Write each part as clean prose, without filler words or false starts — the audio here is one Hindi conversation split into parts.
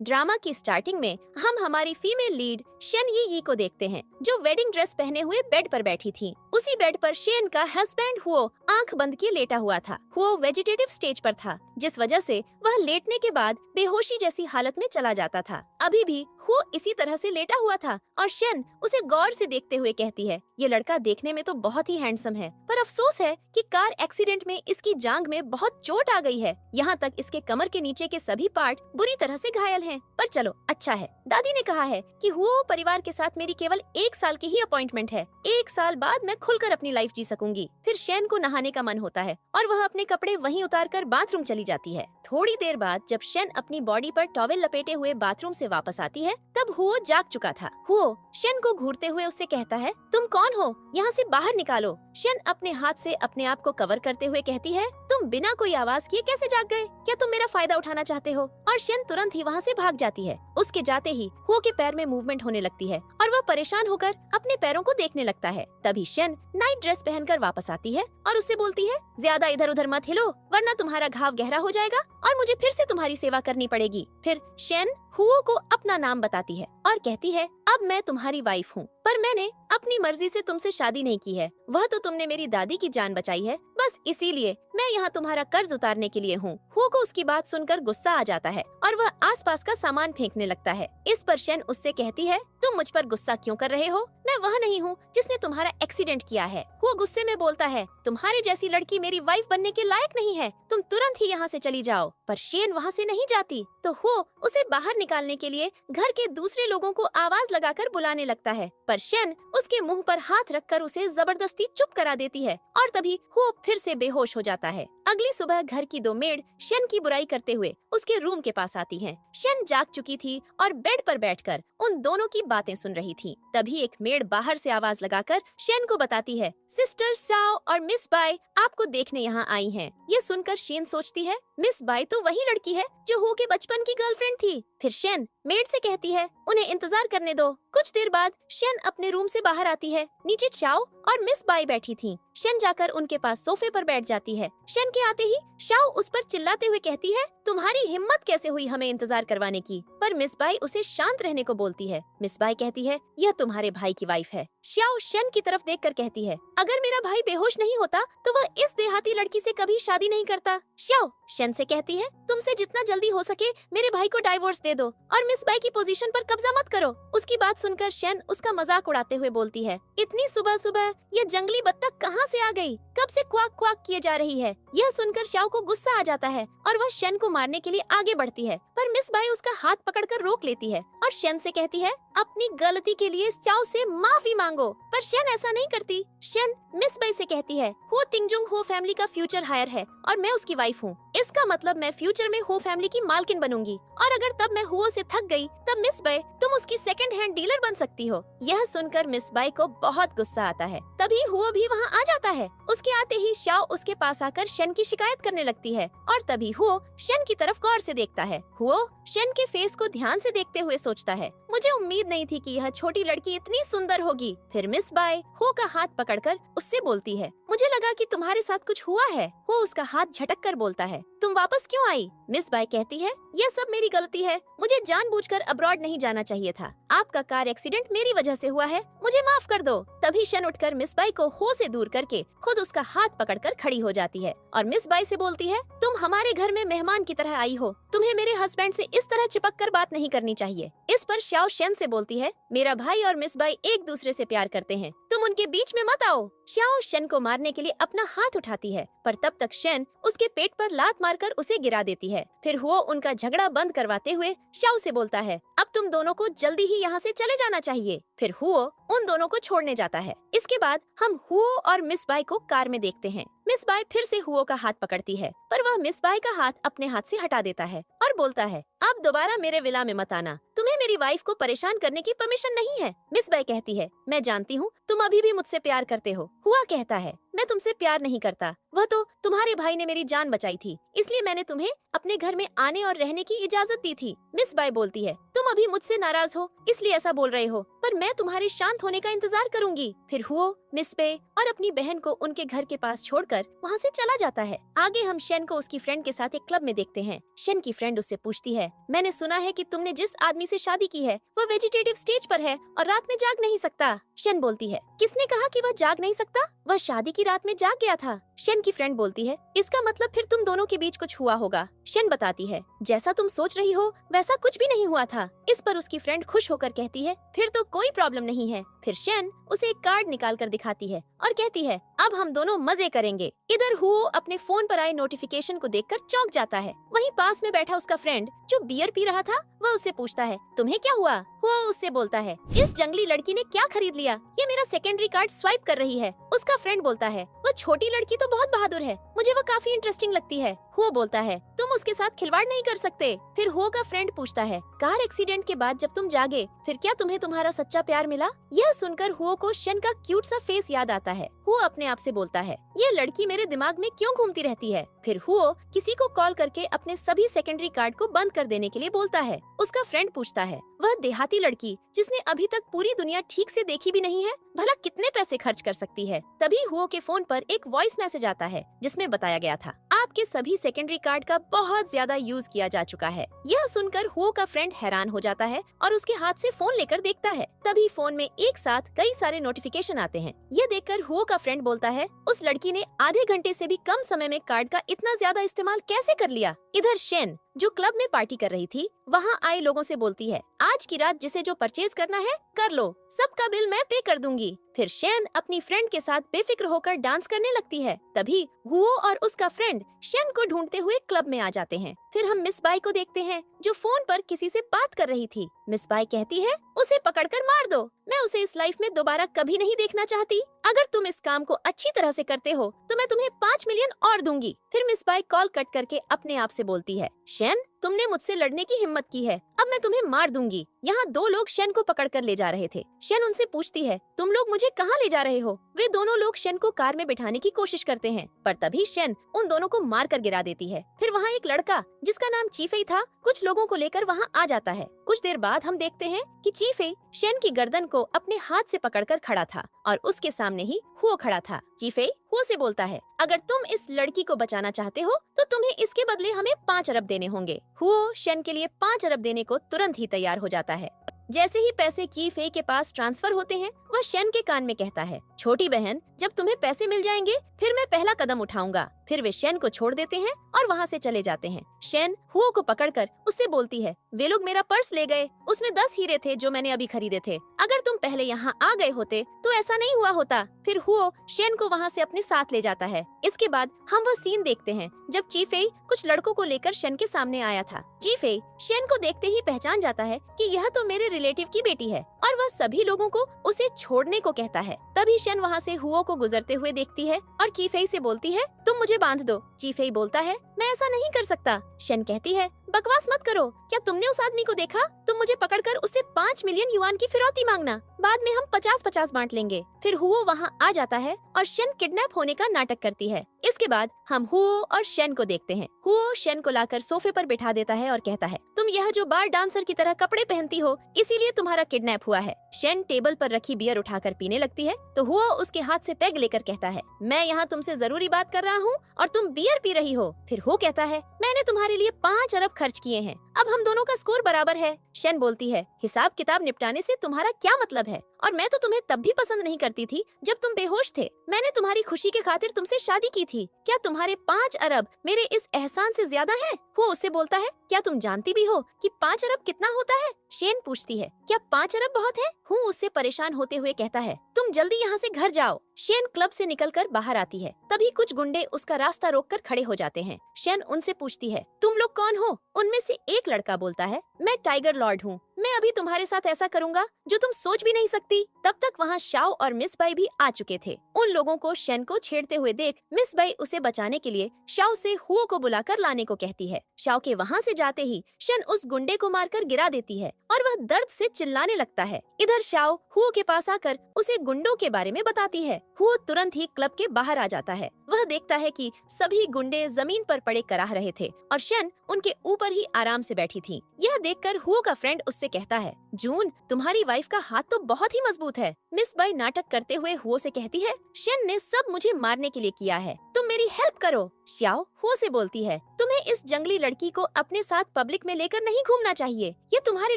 ड्रामा की स्टार्टिंग में हम हमारी फीमेल लीड शेन यी को देखते हैं, जो वेडिंग ड्रेस पहने हुए बेड पर बैठी थी। उसी बेड पर शेन का हस्बैंड हुओ आंख बंद किए लेटा हुआ था। हुओ वेजिटेटिव स्टेज पर था, जिस वजह से वह लेटने के बाद बेहोशी जैसी हालत में चला जाता था। अभी भी हुओ इसी तरह से लेटा हुआ था और शेन उसे गौर से देखते हुए कहती है, ये लड़का देखने में तो बहुत ही हैंडसम है, पर अफसोस है कि कार एक्सीडेंट में इसकी जांघ में बहुत चोट आ गई है। यहाँ तक इसके कमर के नीचे के सभी पार्ट बुरी तरह से घायल हैं। पर चलो अच्छा है, दादी ने कहा है कि हुओ परिवार के साथ मेरी केवल 1 साल की ही अपॉइंटमेंट है। 1 साल बाद मैं खुलकर अपनी लाइफ जी सकूंगी। फिर शेन को नहाने का मन होता है और वह अपने कपड़े वहीं उतारकर बाथरूम चली जाती है। थोड़ी देर बाद जब शेन अपनी बॉडी पर टॉवेल लपेटे हुए बाथरूम से वापस आती है, तब हुओ जाग चुका था। हुओ शेन को घूरते हुए उससे कहता है, तुम कौन हो? यहाँ से बाहर निकालो। शेन अपने हाथ से अपने आप को कवर करते हुए कहती है, तुम बिना कोई आवाज किए कैसे जाग गए? क्या तुम मेरा फायदा उठाना चाहते हो? और शेन तुरंत ही वहाँ से भाग जाती है। उसके जाते ही हुओ के पैर में मूवमेंट होने लगती है और वह परेशान होकर अपने पैरों को देखने लगता है। तभी शेन नाइट ड्रेस पहनकर वापस आती है और उससे बोलती है, ज्यादा इधर उधर मत हिलो, वरना तुम्हारा घाव गहरा हो जाएगा और मुझे फिर से तुम्हारी सेवा करनी पड़ेगी। फिर शेन हुओ को अपना नाम बताती है और कहती है, अब मैं तुम्हारी वाइफ हूँ, पर मैंने अपनी मर्जी से तुमसे शादी नहीं की है। वह तो तुमने मेरी दादी की जान बचाई है, बस इसीलिए मैं यहाँ तुम्हारा कर्ज उतारने के लिए हूँ। हुओ को उसकी बात सुनकर गुस्सा आ जाता है और वह आसपास का सामान फेंकने लगता है। इस पर शेन उससे कहती है, तुम मुझ पर गुस्सा क्यों कर रहे हो? मैं वह नहीं हूँ जिसने तुम्हारा एक्सीडेंट किया है। हुओ गुस्से में बोलता है, तुम्हारी जैसी लड़की मेरी वाइफ बनने के लायक नहीं है, तुम तुरंत ही यहाँ से चली जाओ। पर शेन वहाँ से नहीं जाती, तो हुओ उसे बाहर निकालने के लिए घर के दूसरे लोगों को आवाज लगाकर बुलाने लगता है, पर शेन उसके मुंह पर हाथ रखकर उसे जबरदस्ती चुप करा देती है और तभी हुओ फिर से बेहोश हो जाता है। अगली सुबह घर की 2 मेड शेन की बुराई करते हुए उसके रूम के पास आती हैं। शेन जाग चुकी थी और बेड पर बैठकर उन दोनों की बातें सुन रही थी। तभी एक मेड बाहर से आवाज लगाकर शेन को बताती है, सिस्टर साओ और मिस बाई आपको देखने यहाँ आई हैं। ये सुनकर शेन सोचती है, मिस बाई तो वही लड़की है जो हुओ के बचपन की गर्लफ्रेंड थी। फिर शेन मेड से कहती है, उन्हें इंतजार करने दो। कुछ देर बाद शेन अपने रूम से बाहर आती है। नीचे चाओ और मिस बाई बैठी थी। शेन जाकर उनके पास सोफे पर बैठ जाती है। शेन के आते ही शाओ उस पर चिल्लाते हुए कहती है, तुम्हारी हिम्मत कैसे हुई हमें इंतजार करवाने की? पर मिस बाई उसे शांत रहने को बोलती है। मिस बाई कहती है, यह तुम्हारे भाई की वाइफ है। शाओ शेन की तरफ देखकर कहती है, अगर मेरा भाई बेहोश नहीं होता तो वह इस देहाती लड़की से कभी शादी नहीं करता। शाओ शेन से कहती है, तुमसे जितना जल्दी हो सके मेरे भाई को डाइवोर्स दे दो और मिस बाई की पोजीशन पर कब्जा मत करो। उसकी बात सुनकर शेन उसका मजाक उड़ाते हुए बोलती है, इतनी सुबह सुबह ये जंगली बत्तख कहाँ से आ गई? कब से क्वाक क्वाक किए जा रही है? यह सुनकर शाओ को गुस्सा आ जाता है और वह शेन को मारने के लिए आगे बढ़ती है, पर मिस बाई उसका हाथ पकड़कर रोक लेती है और शेन से कहती है, अपनी गलती के लिए शाओ से माफी मांगो। पर शेन ऐसा नहीं करती। शेन मिस बाई से कहती है, हो तिंगजुंग हो फैमिली का फ्यूचर हायर है और मैं उसकी वाइफ हूँ। इसका मतलब मैं फ्यूचर में हो फैमिली की मालकिन बनूंगी और अगर तब मैं हुओ से थक गई तब मिस बाई तुम उसकी सेकंड हैंड डीलर बन सकती हो। यह सुनकर मिस बाई को बहुत गुस्सा आता है। तभी हुओ भी वहाँ आ जाता है। उसके आते ही शाओ उसके पास आकर शेन की शिकायत करने लगती है और तभी हुओ शेन की तरफ गौर से देखता है। हुओ शेन के फेस को ध्यान से देखते हुए सोचता है, मुझे उम्मीद नहीं थी कि यह छोटी लड़की इतनी सुंदर होगी। फिर मिस बाई हुओ का हाथ पकड़कर उससे बोलती है, मुझे लगा कि तुम्हारे साथ कुछ हुआ है। हुओ उसका हाथ झटक कर बोलता है, तुम वापस क्यों आई? मिस बाई कहती है, यह सब मेरी गलती है, मुझे जानबूझकर अब्रॉड नहीं जाना चाहिए था। आपका कार एक्सीडेंट मेरी वजह से हुआ है, मुझे माफ कर दो। तभी शेन उठकर मिस बाई को हो से दूर करके खुद उसका हाथ पकड़कर खड़ी हो जाती है और मिस बाई से बोलती है, तुम हमारे घर में मेहमान की तरह आई हो, तुम्हें मेरे हस्बैंड से इस तरह चिपक कर बात नहीं करनी चाहिए। इस पर शाओ शेन से बोलती है, मेरा भाई और मिस बाई एक दूसरे से प्यार करते हैं, तुम उनके बीच में मत आओ। शाओ शेन को मारने के लिए अपना हाथ उठाती है, पर तब तक शेन उसके पेट पर लात मारकर उसे गिरा देती है। फिर हुओ उनका झगड़ा बंद करवाते हुए शाओ से बोलता है, अब तुम दोनों को जल्दी ही यहाँ से चले जाना चाहिए। फिर हुओ उन दोनों को छोड़ने जाता है। इसके बाद हम हुओ और मिस बाई को कार में देखते हैं। मिस बाई फिर से हुओ का हाथ पकड़ती है, पर वह मिस बाई का हाथ अपने हाथ से हटा देता है और बोलता है, अब दोबारा मेरे विला में मत आना, तुम्हें मेरी वाइफ को परेशान करने की परमिशन नहीं है। मिस बाई कहती है, मैं जानती हूँ तुम अभी भी मुझसे प्यार करते हो। हुआ कहता है, मैं तुमसे प्यार नहीं करता, वह तो तुम्हारे भाई ने मेरी जान बचाई थी, इसलिए मैंने तुम्हें अपने घर में आने और रहने की इजाजत दी थी। मिस बाई बोलती है, तुम अभी मुझसे नाराज हो इसलिए ऐसा बोल रहे हो, पर मैं तुम्हारे शांत होने का इंतजार करूंगी। फिर हुओ मिस पे और अपनी बहन को उनके घर के पास छोड़कर वहाँ से चला जाता है। आगे हम शन को उसकी फ्रेंड के साथ एक क्लब में देखते हैं। शन की फ्रेंड उससे पूछती है, मैंने सुना है कि तुमने जिस आदमी से शादी की है वो वेजिटेटिव स्टेज पर है और रात में जाग नहीं सकता। शन बोलती है, किसने कहा कि वह जाग नहीं सकता? वह शादी की रात में जाग गया था। शन की फ्रेंड बोलती है, इसका मतलब फिर तुम दोनों के बीच कुछ हुआ होगा। शन बताती है, जैसा तुम सोच रही हो वैसा कुछ भी नहीं हुआ था। इस पर उसकी फ्रेंड खुश होकर कहती है, फिर तो कोई प्रॉब्लम नहीं है। फिर शन उसे एक कार्ड निकाल कर दिखाती है और कहती है, अब हम दोनों मजे करेंगे। इधर हुओ अपने फोन पर आए नोटिफिकेशन को देखकर चौंक जाता है। वहीं पास में बैठा उसका फ्रेंड जो बियर पी रहा था वह उससे पूछता है, तुम्हें क्या हुआ? हुओ उससे बोलता है, इस जंगली लड़की ने क्या खरीद लिया? ये मेरा सेकेंडरी कार्ड स्वाइप कर रही है। उसका फ्रेंड बोलता है, वह छोटी लड़की तो बहुत बहादुर है, मुझे वह काफी इंटरेस्टिंग लगती है। हुओ बोलता है, तुम उसके साथ खिलवाड़ नहीं कर सकते। फिर हुओ का फ्रेंड पूछता है, कार एक्सीडेंट के बाद जब तुम जागे फिर क्या तुम्हें तुम्हारा सच्चा प्यार मिला? यह सुनकर हुओ को शन का क्यूट सा फेस याद आता है। हुओ अपने आप से बोलता है, ये लड़की मेरे दिमाग में क्यों घूमती रहती है? फिर हुओ किसी को कॉल करके अपने सभी सेकेंडरी कार्ड को बंद कर देने के लिए बोलता है। उसका फ्रेंड पूछता है, वह देहाती लड़की जिसने अभी तक पूरी दुनिया ठीक से देखी भी नहीं है, भला कितने पैसे खर्च कर सकती है? तभी हुओ के फोन पर एक वॉइस मैसेज आता है जिसमें बताया गया था, आपके सभी सेकेंडरी कार्ड का बहुत ज्यादा यूज किया जा चुका है। यह सुनकर हुओ का फ्रेंड हैरान हो जाता है और उसके हाथ से फोन लेकर देखता है। तभी फोन में एक साथ कई सारे नोटिफिकेशन आते हैं। यह देखकर हुओ का फ्रेंड बोलता है, उस लड़की ने आधे घंटे से भी कम समय में कार्ड का इतना ज्यादा इस्तेमाल कैसे कर लिया? इधर शेन जो क्लब में पार्टी कर रही थी वहाँ आए लोगों से बोलती है, आज की रात जिसे जो परचेज करना है कर लो, सबका बिल मैं पे कर दूंगी। फिर शेन अपनी फ्रेंड के साथ बेफिक्र होकर डांस करने लगती है। तभी हुओ और उसका फ्रेंड शेन को ढूंढते हुए क्लब में आ जाते हैं। फिर हम मिस बाई को देखते हैं जो फोन पर किसी से बात कर रही थी। मिस बाई कहती है, उसे पकड़कर मार दो, मैं उसे इस लाइफ में दोबारा कभी नहीं देखना चाहती। अगर तुम इस काम को अच्छी तरह से करते हो तो मैं तुम्हें 5 मिलियन और दूंगी। फिर मिस बाई कॉल कट करके अपने आप से बोलती है, शेन तुमने मुझसे लड़ने की हिम्मत की है, अब मैं तुम्हें मार दूंगी। यहाँ 2 लोग शेन को पकड़कर ले जा रहे थे। शेन उनसे पूछती है, तुम लोग मुझे कहाँ ले जा रहे हो? वे दोनों लोग शेन को कार में बिठाने की कोशिश करते हैं, पर तभी शेन उन दोनों को मार कर गिरा देती है। फिर वहाँ एक लड़का जिसका नाम चीफे था कुछ लोगों को लेकर वहाँ आ जाता है। कुछ देर बाद हम देखते हैं कि चीफे शेन की गर्दन को अपने हाथ से पकड़कर खड़ा था और उसके सामने ही हुओ खड़ा था। चीफे हुओ से बोलता है, अगर तुम इस लड़की को बचाना चाहते हो तो तुम्हें इसके बदले हमें 5 अरब देने होंगे। हुओ शेन के लिए 5 अरब देने को तुरंत ही तैयार हो जाता है। जैसे ही पैसे चीफे के पास ट्रांसफर होते हैं वह शेन के कान में कहता है, छोटी बहन जब तुम्हें पैसे मिल जाएंगे फिर मैं पहला कदम उठाऊंगा। फिर वे शेन को छोड़ देते हैं और वहाँ से चले जाते हैं। शेन हुओ को पकड़कर उससे बोलती है, वे लोग मेरा पर्स ले गए, उसमें 10 हीरे थे जो मैंने अभी खरीदे थे, अगर तुम पहले यहाँ आ गए होते तो ऐसा नहीं हुआ होता। फिर हुओ शेन को वहाँ से अपने साथ ले जाता है। इसके बाद हम वह सीन देखते हैं जब चीफे कुछ लड़कों को लेकर शेन के सामने आया था। चीफे शेन को देखते ही पहचान जाता है कि यह तो मेरे रिलेटिव की बेटी है और वह सभी लोगों को उसे छोड़ने को कहता है। तभी शेन वहाँ से हुओ को गुजरते हुए देखती है और चीफे से बोलती है, तुम मुझे बांध दो। चीफे बोलता है, मैं ऐसा नहीं कर सकता। शेन कहती है, बकवास मत करो, क्या तुमने उस आदमी को देखा? तुम मुझे पकड़कर उससे 5 मिलियन युआन की फिरौती मांगना, बाद में हम 50-50 बांट लेंगे। फिर हुओ वहाँ आ जाता है और शेन किडनैप होने का नाटक करती है। इसके बाद हम हुओ और शेन को देखते हैं। हुओ शेन को लाकर सोफे पर बिठा देता है और कहता है, तुम यह जो बार डांसर की तरह कपड़े पहनती हो इसीलिए तुम्हारा किडनैप हुआ है। शेन टेबल पर रखी बियर उठाकर पीने लगती है तो हुओ उसके हाथ से पैग लेकर कहता है, मैं यहाँ तुमसे जरूरी बात कर रहा हूँ और तुम बियर पी रही हो। फिर हुओ कहता है, मैंने तुम्हारे लिए 5 अरब खर्च किए हैं, अब हम दोनों का स्कोर बराबर है। शेन बोलती है, हिसाब किताब निपटाने से तुम्हारा क्या मतलब है? और मैं तो तुम्हें तब भी पसंद नहीं करती थी जब तुम बेहोश थे। मैंने तुम्हारी खुशी के खातिर तुमसे शादी की थी। क्या तुम्हारे 5 अरब मेरे इस एहसान से ज्यादा है? वो उससे बोलता है, क्या तुम जानती भी हो कि 5 अरब कितना होता है? शेन पूछती है, क्या 5 अरब बहुत है? हूँ उससे परेशान होते हुए कहता है, तुम जल्दी यहाँ से घर जाओ। शेन क्लब से निकलकर बाहर आती है। तभी कुछ गुंडे उसका रास्ता रोककर खड़े हो जाते हैं। शेन उनसे पूछती है, तुम लोग कौन हो? उनमें से एक लड़का बोलता है, मैं टाइगर लॉर्ड हूँ, मैं अभी तुम्हारे साथ ऐसा करूँगा जो तुम सोच भी नहीं सकती। तब तक वहाँ शाओ और मिस बाई भी आ चुके थे। उन लोगों को शेन को छेड़ते हुए देख मिस बाई उसे बचाने के लिए शाओ से हुओ को बुलाकर लाने को कहती है। शाओ के वहाँ से जाते ही शेन उस गुंडे को मारकर गिरा देती है और वह दर्द से चिल्लाने लगता है। इधर शाओ हुओ के पास आकर उसे गुंडों के बारे में बताती है। हुओ तुरंत ही क्लब के बाहर आ जाता है। वह देखता है कि सभी गुंडे जमीन पर पड़े कराह रहे थे और शेन उनके ऊपर ही आराम से बैठी थी। यह देखकर हुओ का फ्रेंड उससे कहता है, जून, तुम्हारी वाइफ का हाथ तो बहुत ही मजबूत है। मिस बाई नाटक करते हुए हुओ से कहती है, शेन ने सब मुझे मारने के लिए किया है, तुम मेरी हेल्प करो। श्याओ हुओ से बोलती है, तुम्हें इस जंगली लड़की को अपने साथ पब्लिक में लेकर नहीं घूमना चाहिए, ये तुम्हारे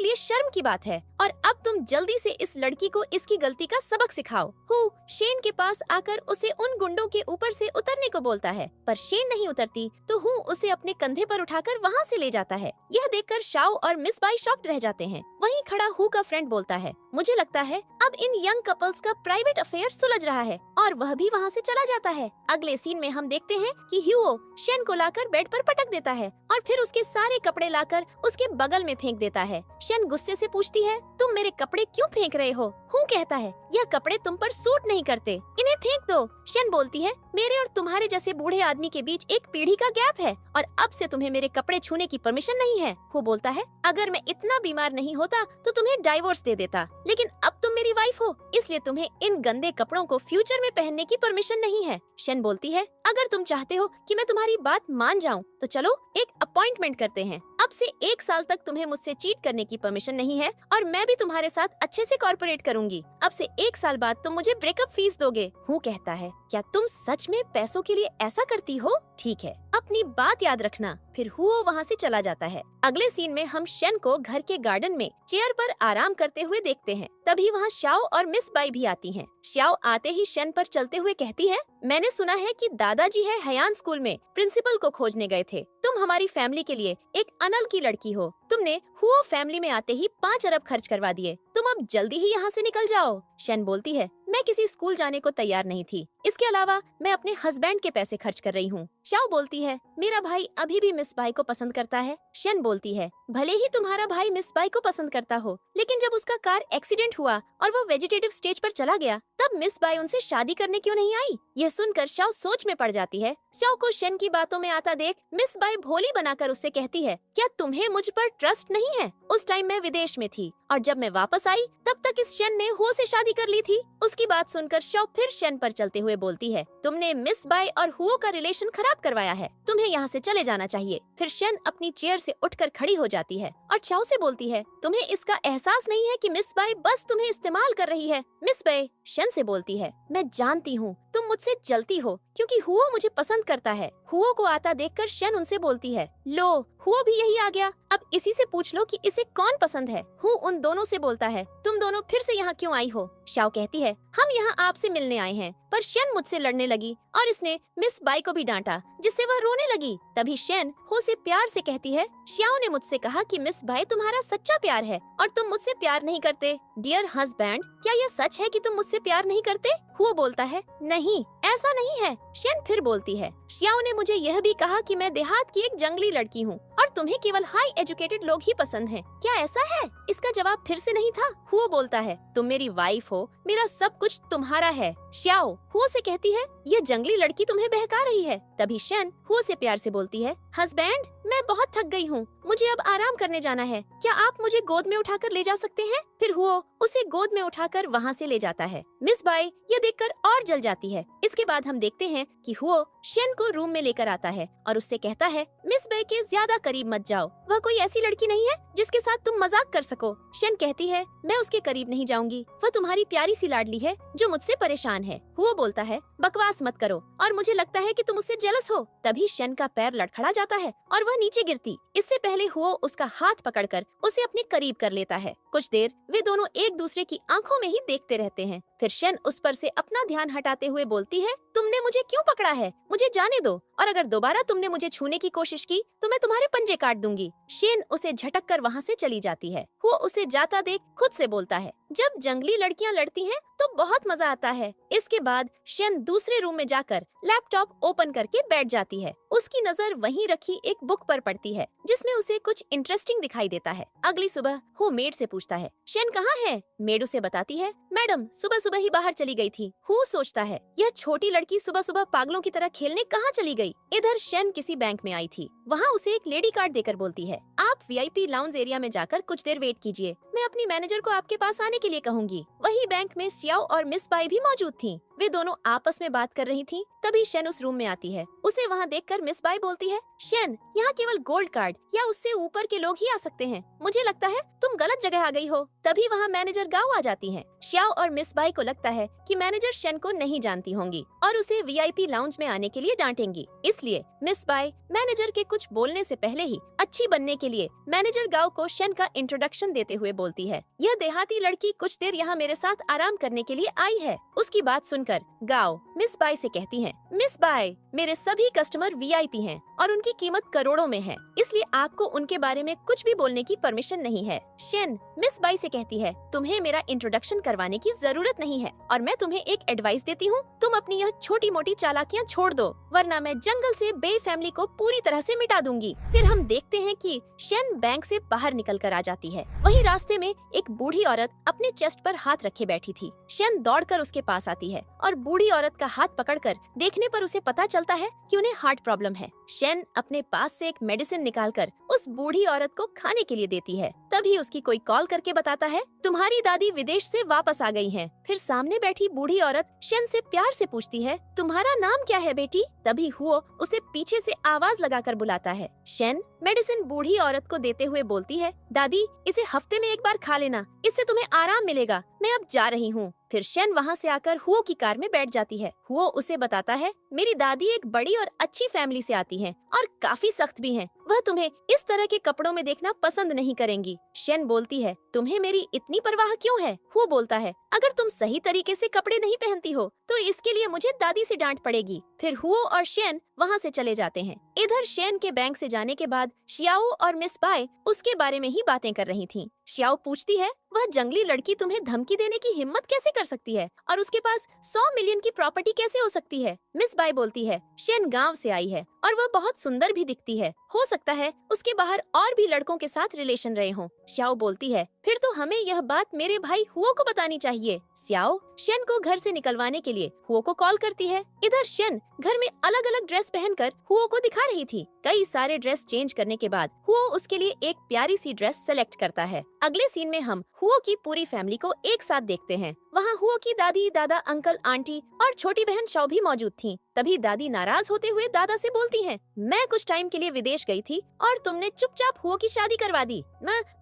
लिए शर्म की बात है, और अब तुम जल्दी से इस लड़की को इसकी गलती का सबक सिखाओ। हु शेन के पास आकर उसे उन गुंडों के ऊपर से उतरने को बोलता है, पर शेन नहीं उतरती तो हु उसे अपने कंधे पर उठाकर वहाँ से ले जाता है। यह देखकर शाओ और मिस बाई शॉक्ड रह जाते हैं। वहीं खड़ा हु का फ्रेंड बोलता है, मुझे लगता है अब इन यंग कपल्स का प्राइवेट अफेयर सुलझ रहा है, और वह भी वहाँ से चला जाता है। अगले सीन में हम देखते हैं कि ह्यूओ शेन को लाकर बेड पर पटक देता है और फिर उसके सारे कपड़े लाकर उसके बगल में फेंक देता है। शेन गुस्से से पूछती है, तुम मेरे कपड़े क्यों फेंक रहे हो? हु कहता है, यह कपड़े तुम पर सूट नहीं करते, इन्हें फेंक दो। शेन बोलती है, मेरे और तुम्हारे जैसे बूढ़े आदमी के बीच एक पीढ़ी का गैप है और अब से तुम्हें मेरे कपड़े छूने की परमिशन नहीं है। हु बोलता है, अगर मैं इतना बीमार नहीं होता तो तुम्हें डाइवोर्स दे देता, लेकिन अब तुम मेरी वाइफ हो, इसलिए तुम्हें इन गंदे कपड़ों को फ्यूचर में पहनने की परमिशन नहीं है। शेन बोलती है, अगर तुम चाहते हो कि मैं तुम्हारी बात मान जाऊं तो चलो एक अपॉइंटमेंट करते हैं। अब से 1 साल तक तुम्हें मुझसे चीट करने की परमिशन नहीं है और मैं भी तुम्हारे साथ अच्छे से कॉर्पोरेट करूंगी। अब से 1 साल बाद तुम मुझे ब्रेकअप फीस दोगे। हु कहता है, क्या तुम सच में पैसों के लिए ऐसा करती हो? ठीक है, अपनी बात याद रखना। फिर हुओ वहाँ से चला जाता है। अगले सीन में हम शेन को घर के गार्डन में चेयर पर आराम करते हुए देखते हैं। तभी वहाँ श्याओ और मिस बाई भी आती हैं। श्याओ आते ही शेन पर चलते हुए कहती है, मैंने सुना है कि दादाजी है हयान स्कूल में प्रिंसिपल को खोजने गए थे। तुम हमारी फैमिली के लिए एक अनल की लड़की हो। तुमने हुओ फैमिली में आते ही 5 अरब खर्च करवा दिए। तुम अब जल्दी ही यहाँ से निकल जाओ। शेन बोलती है, मैं किसी स्कूल जाने को तैयार नहीं थी। इसके अलावा मैं अपने हस्बैंड के पैसे खर्च कर रही हूँ। श्याओ बोलती है, मेरा भाई अभी भी मिस बाई को पसंद करता है। शेन बोलती है, भले ही तुम्हारा भाई मिस बाई को पसंद करता हो, लेकिन जब उसका कार एक्सीडेंट हुआ और वो वेजिटेटिव स्टेज पर चला गया, तब मिस बाई उनसे शादी करने क्यों नहीं आई? यह सुनकर श्याओ सोच में पड़ जाती है। श्याओ को शेन की बातों में आता देख मिस बाई भोली बनाकर उससे कहती है, क्या तुम्हें मुझ पर ट्रस्ट नहीं है? उस टाइम मैं विदेश में थी और जब मैं वापस आई तब तक इस शेन ने हो से शादी कर ली थी। उसकी बात सुनकर श्याओ फिर शेन पर चलते हुए बोलती है, तुमने मिस बाई और हुओ का रिलेशन खराब करवाया है, तुम्हें यहाँ से चले जाना चाहिए। फिर शेन अपनी चेयर से उठकर खड़ी हो जाती है और श्याओ से बोलती है, तुम्हें इसका एहसास नहीं है कि मिस बाई बस तुम्हें इस्तेमाल कर रही है? मिस बाई शेन से बोलती है, मैं जानती हूँ तुम मुझसे जलती हो क्योंकि हुओ मुझे पसंद करता है। हुओ को आता देखकर शेन उनसे बोलती है, लो हुओ भी यही आ गया, अब इसी से पूछ लो कि इसे कौन पसंद है। हु उन दोनों से बोलता है, तुम दोनों फिर से यहाँ क्यों आई हो? श्याओ कहती है, हम यहाँ आपसे मिलने आए हैं, पर शेन मुझसे लड़ने लगी और इसने मिस बाई को भी डांटा, जिससे वह रोने लगी। तभी शेन हो से प्यार से कहती है, श्याओ ने मुझसे कहा कि मिस बाई तुम्हारा सच्चा प्यार है और तुम मुझसे प्यार नहीं करते। डियर हस्बैंड, क्या यह सच है कि तुम मुझसे प्यार नहीं करते? हुओ बोलता है, नहीं ऐसा नहीं है। शेन फिर बोलती है, श्याओ ने मुझे यह भी कहा कि मैं देहात की एक जंगली लड़की हूँ और तुम्हें केवल हाई एजुकेटेड लोग ही पसंद हैं। क्या ऐसा है? इसका जवाब फिर से नहीं था। हुओ बोलता है, तुम मेरी वाइफ हो, मेरा सब कुछ तुम्हारा है। श्याओ हुओ से कहती है, यह जंगली लड़की तुम्हें बहका रही है। तभी शेन हुओ से प्यार से बोलती है, हस्बैंड मैं बहुत थक गई हूँ, मुझे अब आराम करने जाना है, क्या आप मुझे गोद में उठाकर ले जा सकते हैं? फिर हुओ उसे गोद में उठाकर वहाँ से ले जाता है। मिस बाई यह देखकर और जल जाती है। इसके बाद हम देखते हैं कि हुओ शेन को रूम में लेकर आता है और उससे कहता है, मिस बाई के ज्यादा करीब मत जाओ, वह कोई ऐसी लड़की नहीं है जिसके साथ तुम मजाक कर सको। शेन कहती है, मैं उसके करीब नहीं जाऊंगी, वह तुम्हारी प्यारी सी लाडली है जो मुझसे परेशान है। हुओ बोलता है, बकवास मत करो और मुझे लगता है कि तुम उससे जेलस हो। तभी शेन का पैर लड़खड़ा जाता है और वह नीचे गिरती। इससे पहले हुओ उसका हाथ पकड़कर उसे अपने करीब कर लेता है। कुछ देर वे दोनों एक दूसरे की आंखों में ही देखते रहते हैं। फिर शेन उस पर से अपना ध्यान हटाते हुए बोलती है, तुमने मुझे क्यों पकड़ा है? मुझे जाने दो, और अगर दोबारा तुमने मुझे छूने की कोशिश की तो मैं तुम्हारे पंजे काट दूंगी। शेन उसे झटक कर वहाँ से चली जाती है। वो उसे जाता देख खुद से बोलता है, जब जंगली लड़कियाँ लड़ती हैं तो बहुत मजा आता है। इसके बाद शेन दूसरे रूम में जाकर लैपटॉप ओपन करके बैठ जाती है। उसकी नजर वहीं रखी एक बुक पर पड़ती है जिसमें उसे कुछ इंटरेस्टिंग दिखाई देता है। अगली सुबह वो मेड से पूछता है, शेन कहाँ है? मेड उसे बताती है, मैडम सुबह सुबह ही बाहर चली गई थी। हु सोचता है, यह छोटी लड़की सुबह सुबह पागलों की तरह खेलने कहाँ चली गई? इधर शेन किसी बैंक में आई थी। वहाँ उसे एक लेडी कार्ड देकर बोलती है, आप VIP लाउंज एरिया में जाकर कुछ देर वेट कीजिए, मैं अपनी मैनेजर को आपके पास आने के लिए कहूँगी। वही बैंक में सियाओ और मिस बाई भी मौजूद थीं। वे दोनों आपस में बात कर रही थीं। तभी शेन उस रूम में आती है। उसे वहाँ देखकर मिस बाई बोलती है, शेन, यहाँ केवल गोल्ड कार्ड या उससे ऊपर के लोग ही आ सकते हैं। मुझे लगता है तुम गलत जगह आ गई हो। तभी वहाँ मैनेजर गाओ आ जाती हैं। श्याओ और मिस बाई को लगता है कि मैनेजर शेन को नहीं जानती होंगी और उसे VIP लाउंज में आने के लिए डांटेंगी। इसलिए मिस बाई मैनेजर के कुछ बोलने से पहले ही अच्छी बनने के लिए मैनेजर गाओ को शेन का इंट्रोडक्शन देते हुए बोलती है, यह देहाती लड़की कुछ देर यहाँ मेरे साथ आराम करने के लिए आई है। उसकी बात सुनकर गाओ मिस बाई से कहती है, मिस बाई, मेरे सभी कस्टमर VIP हैं और उनकी कीमत करोड़ों में है, इसलिए आपको उनके बारे में कुछ भी बोलने की परमिशन नहीं है। शेन मिस बाई से कहती है, तुम्हें मेरा इंट्रोडक्शन करवाने की जरूरत नहीं है और मैं तुम्हें एक एडवाइस देती हूँ, तुम अपनी यह छोटी मोटी चालाकियाँ छोड़ दो, वरना मैं जंगल से बे फैमिली को पूरी तरह से मिटा दूंगी। फिर हम देखते हैं कि शेन बैंक से बाहर निकल कर आ जाती है। वहीं रास्ते में एक बूढ़ी औरत अपने चेस्ट पर हाथ रखे बैठी थी। शेन दौड़कर उसके पास आती है और बूढ़ी औरत का हाथ पकड़कर देखने पर उसे पता चलता है कि उन्हें हार्ट प्रॉब्लम है। शेन अपने पास से एक मेडिसिन निकालकर उस बूढ़ी औरत को खाने के लिए देती है। तभी उसकी कोई कॉल करके बताता है, तुम्हारी दादी विदेश से वापस आ गई हैं। फिर सामने बैठी बूढ़ी औरत शेन से प्यार से पूछती है, तुम्हारा नाम क्या है बेटी? तभी हुओ उसे पीछे से आवाज लगाकर बुलाता है। शेन मेडिसिन बूढ़ी औरत को देते हुए बोलती है, दादी, इसे हफ्ते में एक बार खा लेना, इससे तुम्हें आराम मिलेगा, मैं अब जा रही हूँ। फिर शेन वहाँ से आकर हुओ की कार में बैठ जाती है। हुओ उसे बताता है, मेरी दादी एक बड़ी और अच्छी फैमिली से आती हैं और काफी सख्त भी हैं। वह तुम्हें इस तरह के कपड़ों में देखना पसंद नहीं करेंगी। शेन बोलती है, तुम्हें मेरी इतनी परवाह क्यों है? हुओ बोलता है, अगर तुम सही तरीके से कपड़े नहीं पहनती हो तो इसके लिए मुझे दादी से डांट पड़ेगी। फिर हुओ और शेन वहाँ से चले जाते हैं। इधर शेन के बैंक से जाने के बाद शियाओ और मिस बाई उसके बारे में ही बातें कर रही थीं। शियाओ पूछती है, वह जंगली लड़की तुम्हें धमकी देने की हिम्मत कैसे कर सकती है और उसके पास 100 मिलियन की प्रॉपर्टी कैसे हो सकती है? मिस बाई बोलती है, शेन गांव से आई है और वह बहुत सुंदर भी दिखती है, हो सकता है उसके बाहर और भी लड़कों के साथ रिलेशन रहे हों। श्याओ बोलती है, फिर तो हमें यह बात मेरे भाई हुओ को बतानी चाहिए। श्याओ शेन को घर से निकलवाने के लिए हुओ को कॉल करती है। इधर शेन घर में अलग अलग ड्रेस पहनकर हुओ को दिखा रही थी। कई सारे ड्रेस चेंज करने के बाद हुओ उसके लिए एक प्यारी सी ड्रेस सेलेक्ट करता है। अगले सीन में हम हुओ की पूरी फैमिली को एक साथ देखते हैं। वहाँ हुओ की दादी, दादा, अंकल, आंटी और छोटी बहन शाओ भी मौजूद थीं। तभी दादी नाराज होते हुए दादा से बोलती हैं, मैं कुछ टाइम के लिए विदेश गई थी और तुमने चुपचाप हुओ की शादी करवा दी।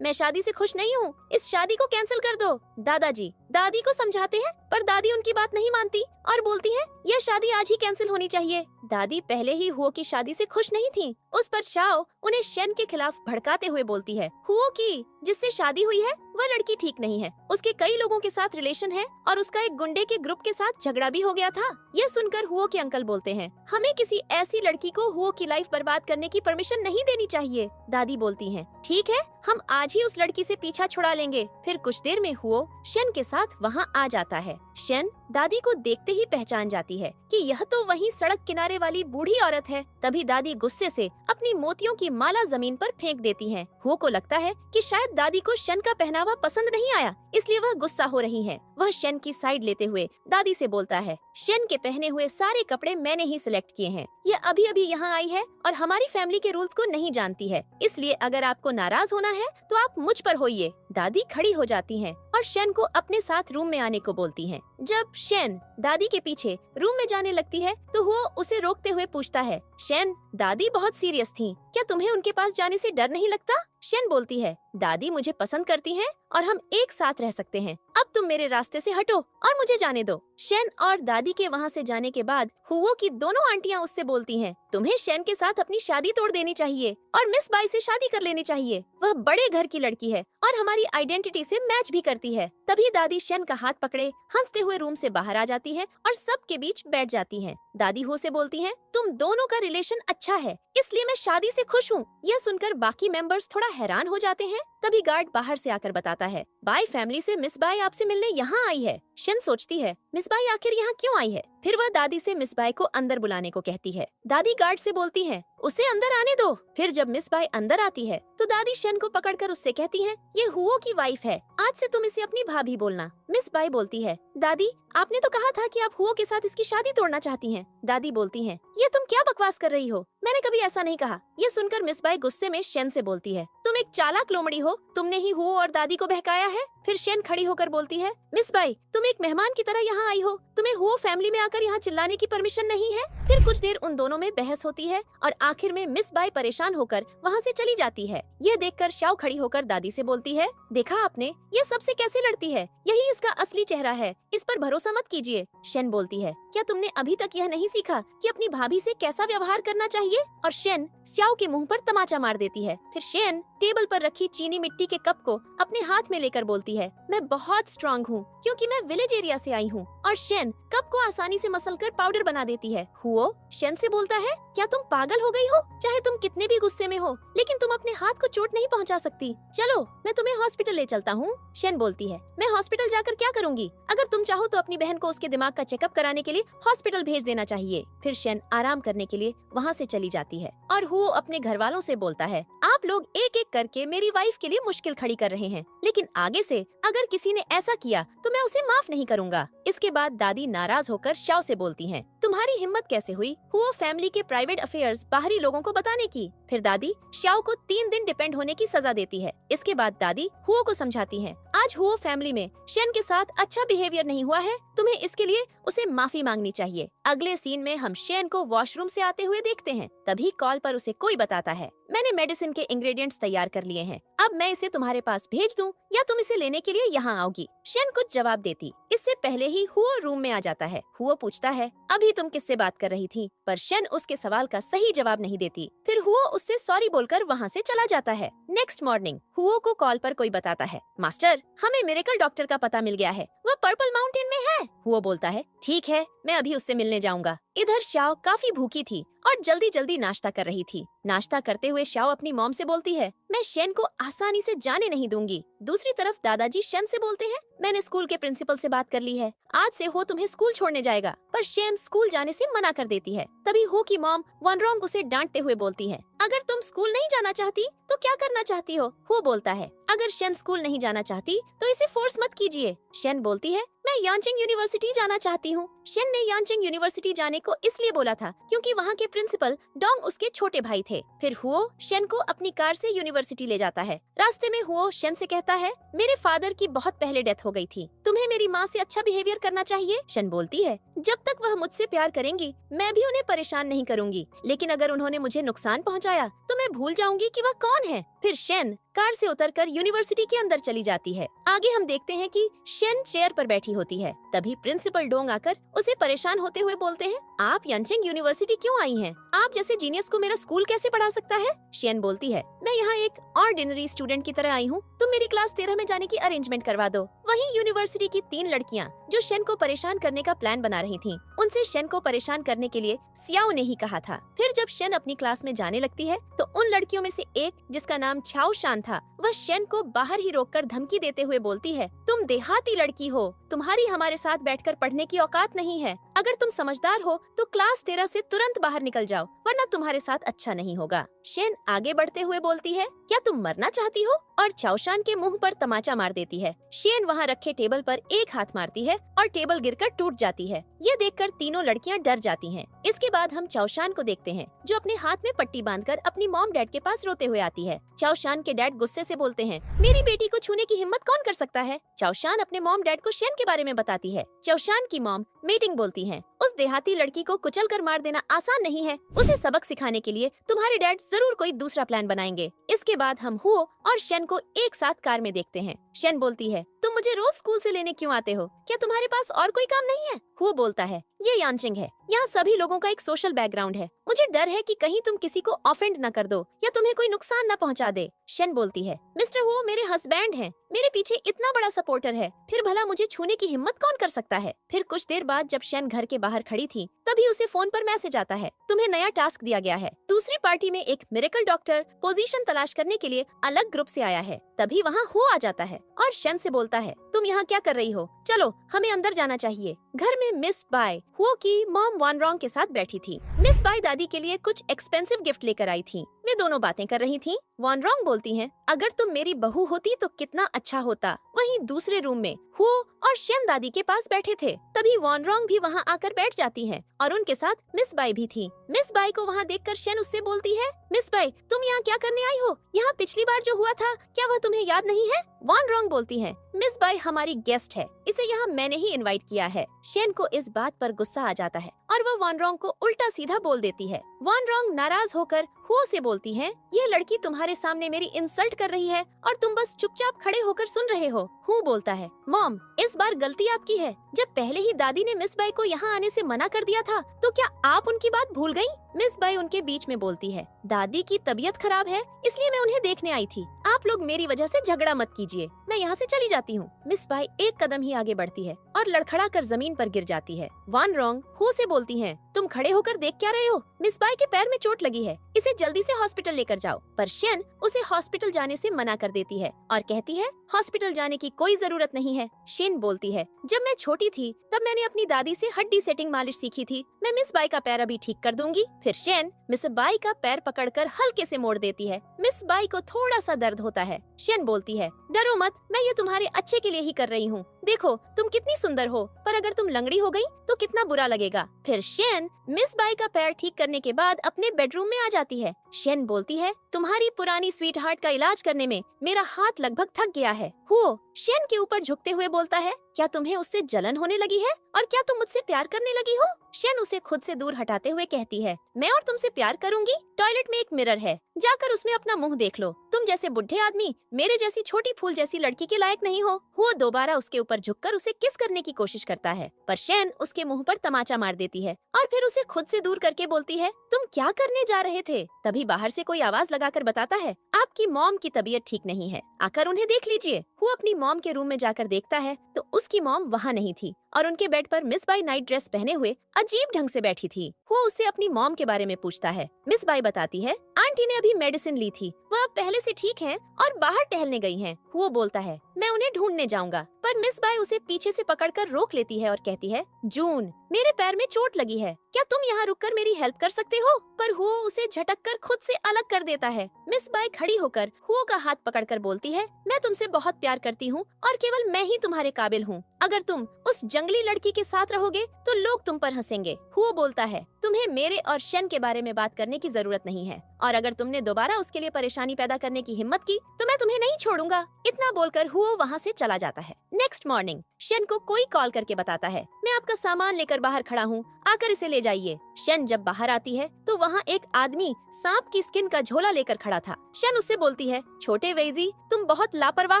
मैं शादी से खुश नहीं हूँ, इस शादी को कैंसिल कर दो। दादाजी दादी को समझाते हैं पर दादी उनकी बात नहीं मानती और बोलती है, यह शादी आज ही कैंसिल होनी चाहिए। दादी पहले ही हुओ की शादी से खुश नहीं थी। उस पर शाओ उन्हें शेन के खिलाफ भड़काते हुए बोलती है, हुओ की जिससे शादी हुई है वह लड़की ठीक नहीं है, उसके कई लोगों के साथ रिलेशन है और उसका एक गुंडे के ग्रुप के साथ झगड़ा भी हो गया था। यह सुनकर हुओ के अंकल बोलते हैं, हमें किसी ऐसी लड़की को हुओ की लाइफ बर्बाद करने की परमिशन नहीं देनी चाहिए। दादी बोलती हैं, ठीक है, हम आज ही उस लड़की से पीछा छुड़ा लेंगे। फिर कुछ देर में हुओ शेन के साथ वहाँ आ जाता है। शेन दादी को देखते ही पहचान जाती है कि यह तो वही सड़क किनारे वाली बूढ़ी औरत है। तभी दादी गुस्से से अपनी मोतियों की माला जमीन पर फेंक देती हैं। हुओ को लगता है कि शायद दादी को शेन का पहनावा पसंद नहीं आया, इसलिए वह गुस्सा हो रही है। वह शेन की साइड लेते हुए दादी से बोलता है, शेन के पहने हुए सारे कपड़े मैंने ही सिलेक्ट किए हैं। यह अभी अभी यहाँ आई है और हमारी फैमिली के रूल्स को नहीं जानती है, इसलिए अगर आपको नाराज होना है तो आप मुझ पर होइए। दादी खड़ी हो जाती हैं और शेन को अपने साथ रूम में आने को बोलती हैं। जब शेन दादी के पीछे रूम में जाने लगती है तो वो उसे रोकते हुए पूछता है, शेन दादी बहुत सीरियस थीं, क्या तुम्हें उनके पास जाने से डर नहीं लगता? शेन बोलती है, दादी मुझे पसंद करती हैं और हम एक साथ रह सकते हैं, अब तुम मेरे रास्ते से हटो और मुझे जाने दो। शेन और दादी के वहाँ से जाने के बाद हुओ की दोनों आंटियाँ उससे बोलती हैं, तुम्हें शेन के साथ अपनी शादी तोड़ देनी चाहिए और मिस बाई से शादी कर लेनी चाहिए। वह बड़े घर की लड़की है और हमारी आइडेंटिटी से मैच भी करती है। तभी दादी शेन का हाथ पकड़े हंसते हुए रूम से बाहर आ जाती है और सबके बीच बैठ जाती हैं। दादी हो से बोलती हैं, तुम दोनों का रिलेशन अच्छा है, इसलिए मैं शादी से खुश हूँ। यह सुनकर बाकी मेंबर्स थोड़ा हैरान हो जाते हैं। तभी गार्ड बाहर से आकर बताता है, बाई फैमिली से मिस बाई आपसे मिलने यहाँ आई है। शेन सोचती है, मिस बाई आखिर यहाँ क्यों आई है? फिर वह दादी से मिस बाई को अंदर बुलाने को कहती है। दादी गार्ड से बोलती है, उसे अंदर आने दो। फिर जब मिस बाई अंदर आती है तो दादी शन को पकड़कर उससे कहती है, ये हुओ की वाइफ है, आज से तुम इसे अपनी भाभी बोलना। मिस बाई बोलती है, दादी आपने तो कहा था कि आप हुओ के साथ इसकी शादी तोड़ना चाहती हैं। दादी बोलती है, ये तुम क्या बकवास कर रही हो, मैंने कभी ऐसा नहीं कहा। ये सुनकर मिस बाई गुस्से में शन से बोलती है, तुम एक चालाक लोमड़ी हो, तुमने ही हुओ और दादी को बहकाया है। फिर शन खड़ी होकर बोलती है, मिस बाई तुम एक मेहमान की तरह यहाँ आई हो, तुम्हें हुओ फैमिली में आकर यहाँ चिल्लाने की परमिशन नहीं है। फिर कुछ देर उन दोनों में बहस होती है और आखिर में मिस बाई परेशान होकर वहाँ से चली जाती है। यह देखकर शाओ खड़ी होकर दादी से बोलती है, देखा आपने, ये सबसे कैसे लड़ती है, यही इसका असली चेहरा है, इस पर भरोसा मत कीजिए। शन बोलती है, क्या तुमने अभी तक यह नहीं सीखा कि अपनी भाभी से कैसा व्यवहार करना चाहिए? और शन शाओ के मुंह पर तमाचा मार देती है। फिर शन टेबल पर रखी चीनी मिट्टी के कप को अपने हाथ में लेकर बोलती है, मैं बहुत स्ट्रांग हूँ क्योंकि मैं विलेज एरिया से आई हूँ। और शन कप को आसानी से मसलकर पाउडर बना देती है। हुओ शन से बोलता है, क्या तुम पागल हो गई हो? चाहे तुम कितने भी गुस्से में हो, लेकिन तुम अपने हाथ को चोट नहीं पहुंचा सकती। चलो मैं तुम्हें हॉस्पिटल ले चलता हूँ। शन बोलती है, मैं हॉस्पिटल जाकर क्या करूँगी? अगर तुम चाहो तो अपनी बहन को उसके दिमाग का चेकअप कराने के लिए हॉस्पिटल भेज देना चाहिए। फिर शन आराम करने के लिए वहाँ से चली जाती है और हुओ अपने घर वालों से बोलता है, आप लोग एक एक करके मेरी वाइफ के लिए मुश्किल खड़ी कर रहे हैं, लेकिन आगे से अगर किसी ने ऐसा किया तो मैं उसे माफ नहीं करूँगा। इसके बाद दादी नाराज होकर शाओ से बोलती हैं, तुम्हारी हिम्मत कैसे हुई हुओ फैमिली के प्राइवेट अफेयर्स बाहरी लोगों को बताने की? फिर दादी शाओ को 3 दिन डिपेंड होने की सजा देती है। इसके बाद दादी हुओ को समझाती है, आज हुओ फैमिली में शन के साथ अच्छा बिहेवियर नहीं हुआ है, तुम्हें इसके लिए उसे माफी मांगनी चाहिए। अगले सीन में हम शेन को वॉशरूम से आते हुए देखते हैं। तभी कॉल पर उसे कोई बताता है, मैंने मेडिसिन के इंग्रेडिएंट्स तैयार कर लिए हैं, अब मैं इसे तुम्हारे पास भेज दूं या तुम इसे लेने के लिए यहाँ आओगी? शेन कुछ जवाब देती इससे पहले ही हुओ रूम में आ जाता है। हुओ पूछता है, अभी तुम किससे बात कर रही थी? पर शेन उसके सवाल का सही जवाब नहीं देती। फिर हुओ उससे सॉरी बोलकर वहाँ से चला जाता है। नेक्स्ट मॉर्निंग हुओ को कॉल पर कोई बताता है, मास्टर हमें मिरेकल डॉक्टर का पता मिल गया है, वह पर्पल माउंटेन में है। हुओ बोलता है, ठीक है मैं अभी उससे मिलने जाऊंगा। इधर शाओ काफी भूखी थी और जल्दी जल्दी नाश्ता कर रही थी। नाश्ता करते हुए शाओ अपनी मॉम से बोलती है, मैं शेन को आसानी से जाने नहीं दूंगी। दूसरी तरफ दादाजी शेन से बोलते हैं, मैंने स्कूल के प्रिंसिपल से बात कर ली है, आज से हो तुम्हें स्कूल छोड़ने जाएगा। पर शेन स्कूल जाने से मना कर देती है। तभी हो की मॉम वनरोंग उसे डांटते हुए बोलती है, अगर तुम स्कूल नहीं जाना चाहती तो क्या करना चाहती हो? वो बोलता है, अगर शेन स्कूल नहीं जाना चाहती तो इसे फोर्स मत कीजिए। शेन बोलती है, मैं यांचिंग यूनिवर्सिटी जाना चाहती हूँ। शेन ने यांचिंग यूनिवर्सिटी जाने को इसलिए बोला था क्योंकि वहाँ के प्रिंसिपल डोंग उसके छोटे भाई थे। फिर हुओ शेन को अपनी कार से यूनिवर्सिटी ले जाता है। रास्ते में हुओ शेन से कहता है, मेरे फादर की बहुत पहले डेथ हो गई थी, तुम्हें मेरी माँ से अच्छा बिहेवियर करना चाहिए। शेन बोलती है, जब तक वह मुझसे प्यार करेंगी मैं भी उन्हें परेशान नहीं करूंगी, लेकिन अगर उन्होंने मुझे नुकसान पहुँचाया तो मैं भूल जाऊंगी कि वह कौन है। फिर शेन कार से उतरकर यूनिवर्सिटी के अंदर चली जाती है। आगे हम देखते हैं कि शेन चेयर पर बैठी होती है। तभी प्रिंसिपल डोंग आकर उसे परेशान होते हुए बोलते हैं, आप यांचिंग यूनिवर्सिटी क्यों आई हैं? आप जैसे जीनियस को मेरा स्कूल कैसे पढ़ा सकता है? शेन बोलती है, मैं यहाँ एक ऑर्डिनरी स्टूडेंट की तरह आई हूँ, तुम मेरी क्लास 13 में जाने की अरेंजमेंट करवा दो। वहीं यूनिवर्सिटी की 3 लड़कियाँ जो शेन को परेशान करने का प्लान बना रही थीं, उनसे शेन को परेशान करने के लिए सियाओ ने ही कहा था। फिर जब शेन अपनी क्लास में जाने लगती है तो उन लड़कियों में से एक, जिसका नाम छाओ शान था, वह शेन को बाहर ही रोककर धमकी देते हुए बोलती है, तुम देहाती लड़की हो, तुम्हारी हमारे साथ बैठकर पढ़ने की औकात नहीं है। अगर तुम समझदार हो तो क्लास 13 से तुरंत बाहर निकल जाओ, वरना तुम्हारे साथ अच्छा नहीं होगा। शेन आगे बढ़ते हुए बोलती है, क्या तुम मरना चाहती हो? और चाओशान के मुंह पर तमाचा मार देती है। शेन वहाँ रखे टेबल पर एक हाथ मारती है और टेबल गिरकर टूट जाती है। ये देखकर तीनों लड़कियाँ डर जाती हैं। इसके बाद हम चाओशान को देखते हैं, जो अपने हाथ में पट्टी बांधकर अपनी मॉम डैड के पास रोते हुए आती है। चाओशान के डैड गुस्से से बोलते हैं, मेरी बेटी को छूने की हिम्मत कौन कर सकता है? चाओशान अपने मॉम डैड को शेन के बारे में बताती है। चाओशान की मॉम मीटिंग बोलती है, उस देहाती लड़की को कुचल कर मार देना आसान नहीं है, उसे सबक सिखाने के लिए तुम्हारे डैड जरूर कोई दूसरा प्लान बनाएंगे। इसके बाद हम हुओ और शेन को एक साथ कार में देखते हैं। शेन बोलती है, तुम मुझे रोज स्कूल से लेने क्यों आते हो? क्या तुम्हारे पास और कोई काम नहीं है? हुओ बोलता है, ये यांचिंग है, यहाँ सभी लोगों का एक सोशल बैकग्राउंड है, मुझे डर है कि कहीं तुम किसी को ऑफेंड न कर दो या तुम्हें कोई नुकसान न पहुँचा दे। शेन बोलती है, मिस्टर हुओ मेरे हस्बैंड हैं, मेरे पीछे इतना बड़ा सपोर्टर है, फिर भला मुझे छूने की हिम्मत कौन कर सकता है? फिर कुछ देर बाद जब शेन घर के बाहर खड़ी थी, तभी उसे फोन पर मैसेज आता है, तुम्हें नया टास्क दिया गया है। दूसरी पार्टी में एक मिरेकल डॉक्टर पोजीशन तलाश करने के लिए अलग ग्रुप से आया है। तभी वहाँ हो आ जाता है और शेन से बोलता है, तुम तुम यहाँ क्या कर रही हो? चलो हमें अंदर जाना चाहिए। घर में मिस बाय हुओ की मॉम वान रॉन्ग के साथ बैठी थी। मिस बाय दादी के लिए कुछ एक्सपेंसिव गिफ्ट लेकर आई थी। वे दोनों बातें कर रही थीं। वान रॉन्ग बोलती हैं, अगर तुम मेरी बहू होती तो कितना अच्छा होता। वहीं दूसरे रूम में हुओ और शेन दादी के पास बैठे थे। तभी वान रॉन्ग भी वहाँ आकर बैठ जाती है और उनके साथ मिस बाय भी थी। मिस बाय को वहाँ देखकर शेन उससे बोलती है, मिस बाय तुम यहाँ क्या करने आई हो? यहाँ पिछली बार जो हुआ था क्या वह तुम्हें याद नहीं है? वान रॉन्ग बोलती है, मिस बाय हमारी गेस्ट है, इसे यहाँ मैंने ही इनवाइट किया है। शेन को इस बात पर गुस्सा आ जाता है और वह वान रॉन्ग को उल्टा सीधा बोल देती है। वान रॉन्ग नाराज होकर हुओ से बोलती है, यह लड़की तुम्हारे सामने मेरी इंसल्ट कर रही है और तुम बस चुपचाप खड़े होकर सुन रहे हो। हुओ बोलता है, मॉम इस बार गलती आपकी है। जब पहले ही दादी ने मिस बाय को यहाँ आने से मना कर दिया था तो क्या आप उनकी बात भूल गयी? मिस बाय उनके बीच में बोलती है, दादी की तबीयत खराब है इसलिए मैं उन्हें देखने आई थी। आप लोग मेरी वजह से झगड़ा मत कीजिए, मैं यहाँ से चली जाती हूँ। मिस बाय एक कदम ही आगे बढ़ती है और लड़खड़ा कर जमीन पर गिर जाती है। वान रॉन्ग हुओ से बोलती है, तुम खड़े होकर देख क्या रहे हो? मिस बाय के पैर में चोट लगी है, इसे जल्दी से हॉस्पिटल लेकर जाओ। पर शेन उसे हॉस्पिटल जाने से मना कर देती है और कहती है, हॉस्पिटल जाने की कोई जरूरत नहीं है। शेन बोलती है, जब मैं छोटी थी तब मैंने अपनी दादी से हड्डी सेटिंग मालिश सीखी थी, मैं मिस बाय का पैर अभी ठीक कर दूंगी। फिर शेन मिस बाय का पैर पकड़कर हल्के से मोड़ देती है। मिस बाय को थोड़ा सा दर्द होता है। शेन बोलती है, डरो मत, मैं ये तुम्हारे अच्छे के लिए ही कर रही हूँ। देखो तुम कितनी सुंदर हो, पर अगर तुम लंगड़ी हो गई तो कितना बुरा लगेगा। फिर शेन मिस बाय का पैर ठीक करने के बाद अपने बेडरूम में आ जाती है। शेन बोलती है, तुम्हारी पुरानी स्वीट हार्ट का इलाज करने में मेरा हाथ लगभग थक गया है। हुओ शेन के ऊपर झुकते हुए बोलता है, क्या तुम्हें उससे जलन होने लगी है और क्या तुम मुझसे प्यार करने लगी हो? शेन उसे खुद से दूर हटाते हुए कहती है, मैं और तुमसे प्यार करूंगी? टॉयलेट में एक मिरर है, जाकर उसमें अपना मुंह देख लो। तुम जैसे बुढ़े आदमी मेरे जैसी छोटी फूल जैसी लड़की के लायक नहीं हो। वो दोबारा उसके ऊपर झुककर उसे किस करने की कोशिश करता है, पर शेन उसके मुंह पर तमाचा मार देती है और फिर उसे खुद से दूर करके बोलती है, तुम क्या करने जा रहे थे? तभी बाहर से कोई आवाज लगाकर बताता है, आपकी मॉम की तबीयत ठीक नहीं है, आकर उन्हें देख लीजिए। वो अपनी मॉम के रूम में जाकर देखता है तो उसकी मॉम वहाँ नहीं थी और उनके बेड पर मिस बाय नाइट ड्रेस पहने हुए अजीब ढंग से बैठी थी। वो उससे अपनी मॉम के बारे में पूछता है। मिस बाय बताती है, आंटी ने अभी मेडिसिन ली थी, वह अब पहले से ठीक हैं और बाहर टहलने गई हैं। वो बोलता है, मैं उन्हें ढूंढने जाऊंगा, पर मिस बाय उसे पीछे से पकड़कर रोक लेती है और कहती है, जून मेरे पैर में चोट लगी है, क्या तुम यहाँ रुककर मेरी हेल्प कर सकते हो? पर हुओ उसे झटककर खुद से अलग कर देता है। मिस बाय खड़ी होकर हुओ का हाथ पकड़कर बोलती है, मैं तुमसे बहुत प्यार करती हूँ और केवल मैं ही तुम्हारे काबिल हूँ। अगर तुम उस जंगली लड़की के साथ रहोगे तो लोग तुम पर हंसेंगे। हुओ बोलता है, तुम्हें मेरे और शेन के बारे में बात करने की जरूरत नहीं है और अगर तुमने दोबारा उसके लिए परेशानी पैदा करने की हिम्मत की तो मैं तुम्हें नहीं छोड़ूंगा। इतना बोलकर हुओ वहाँ से चला जाता है। नेक्स्ट मॉर्निंग शेन को कोई कॉल करके बताता है, मैं आपका सामान लेकर बाहर खड़ा हूँ, आकर इसे ले जाइए। शेन जब बाहर आती है तो वहाँ एक आदमी सांप की स्किन का झोला लेकर खड़ा था। शेन उससे बोलती है, छोटे वेजी तुम बहुत लापरवाह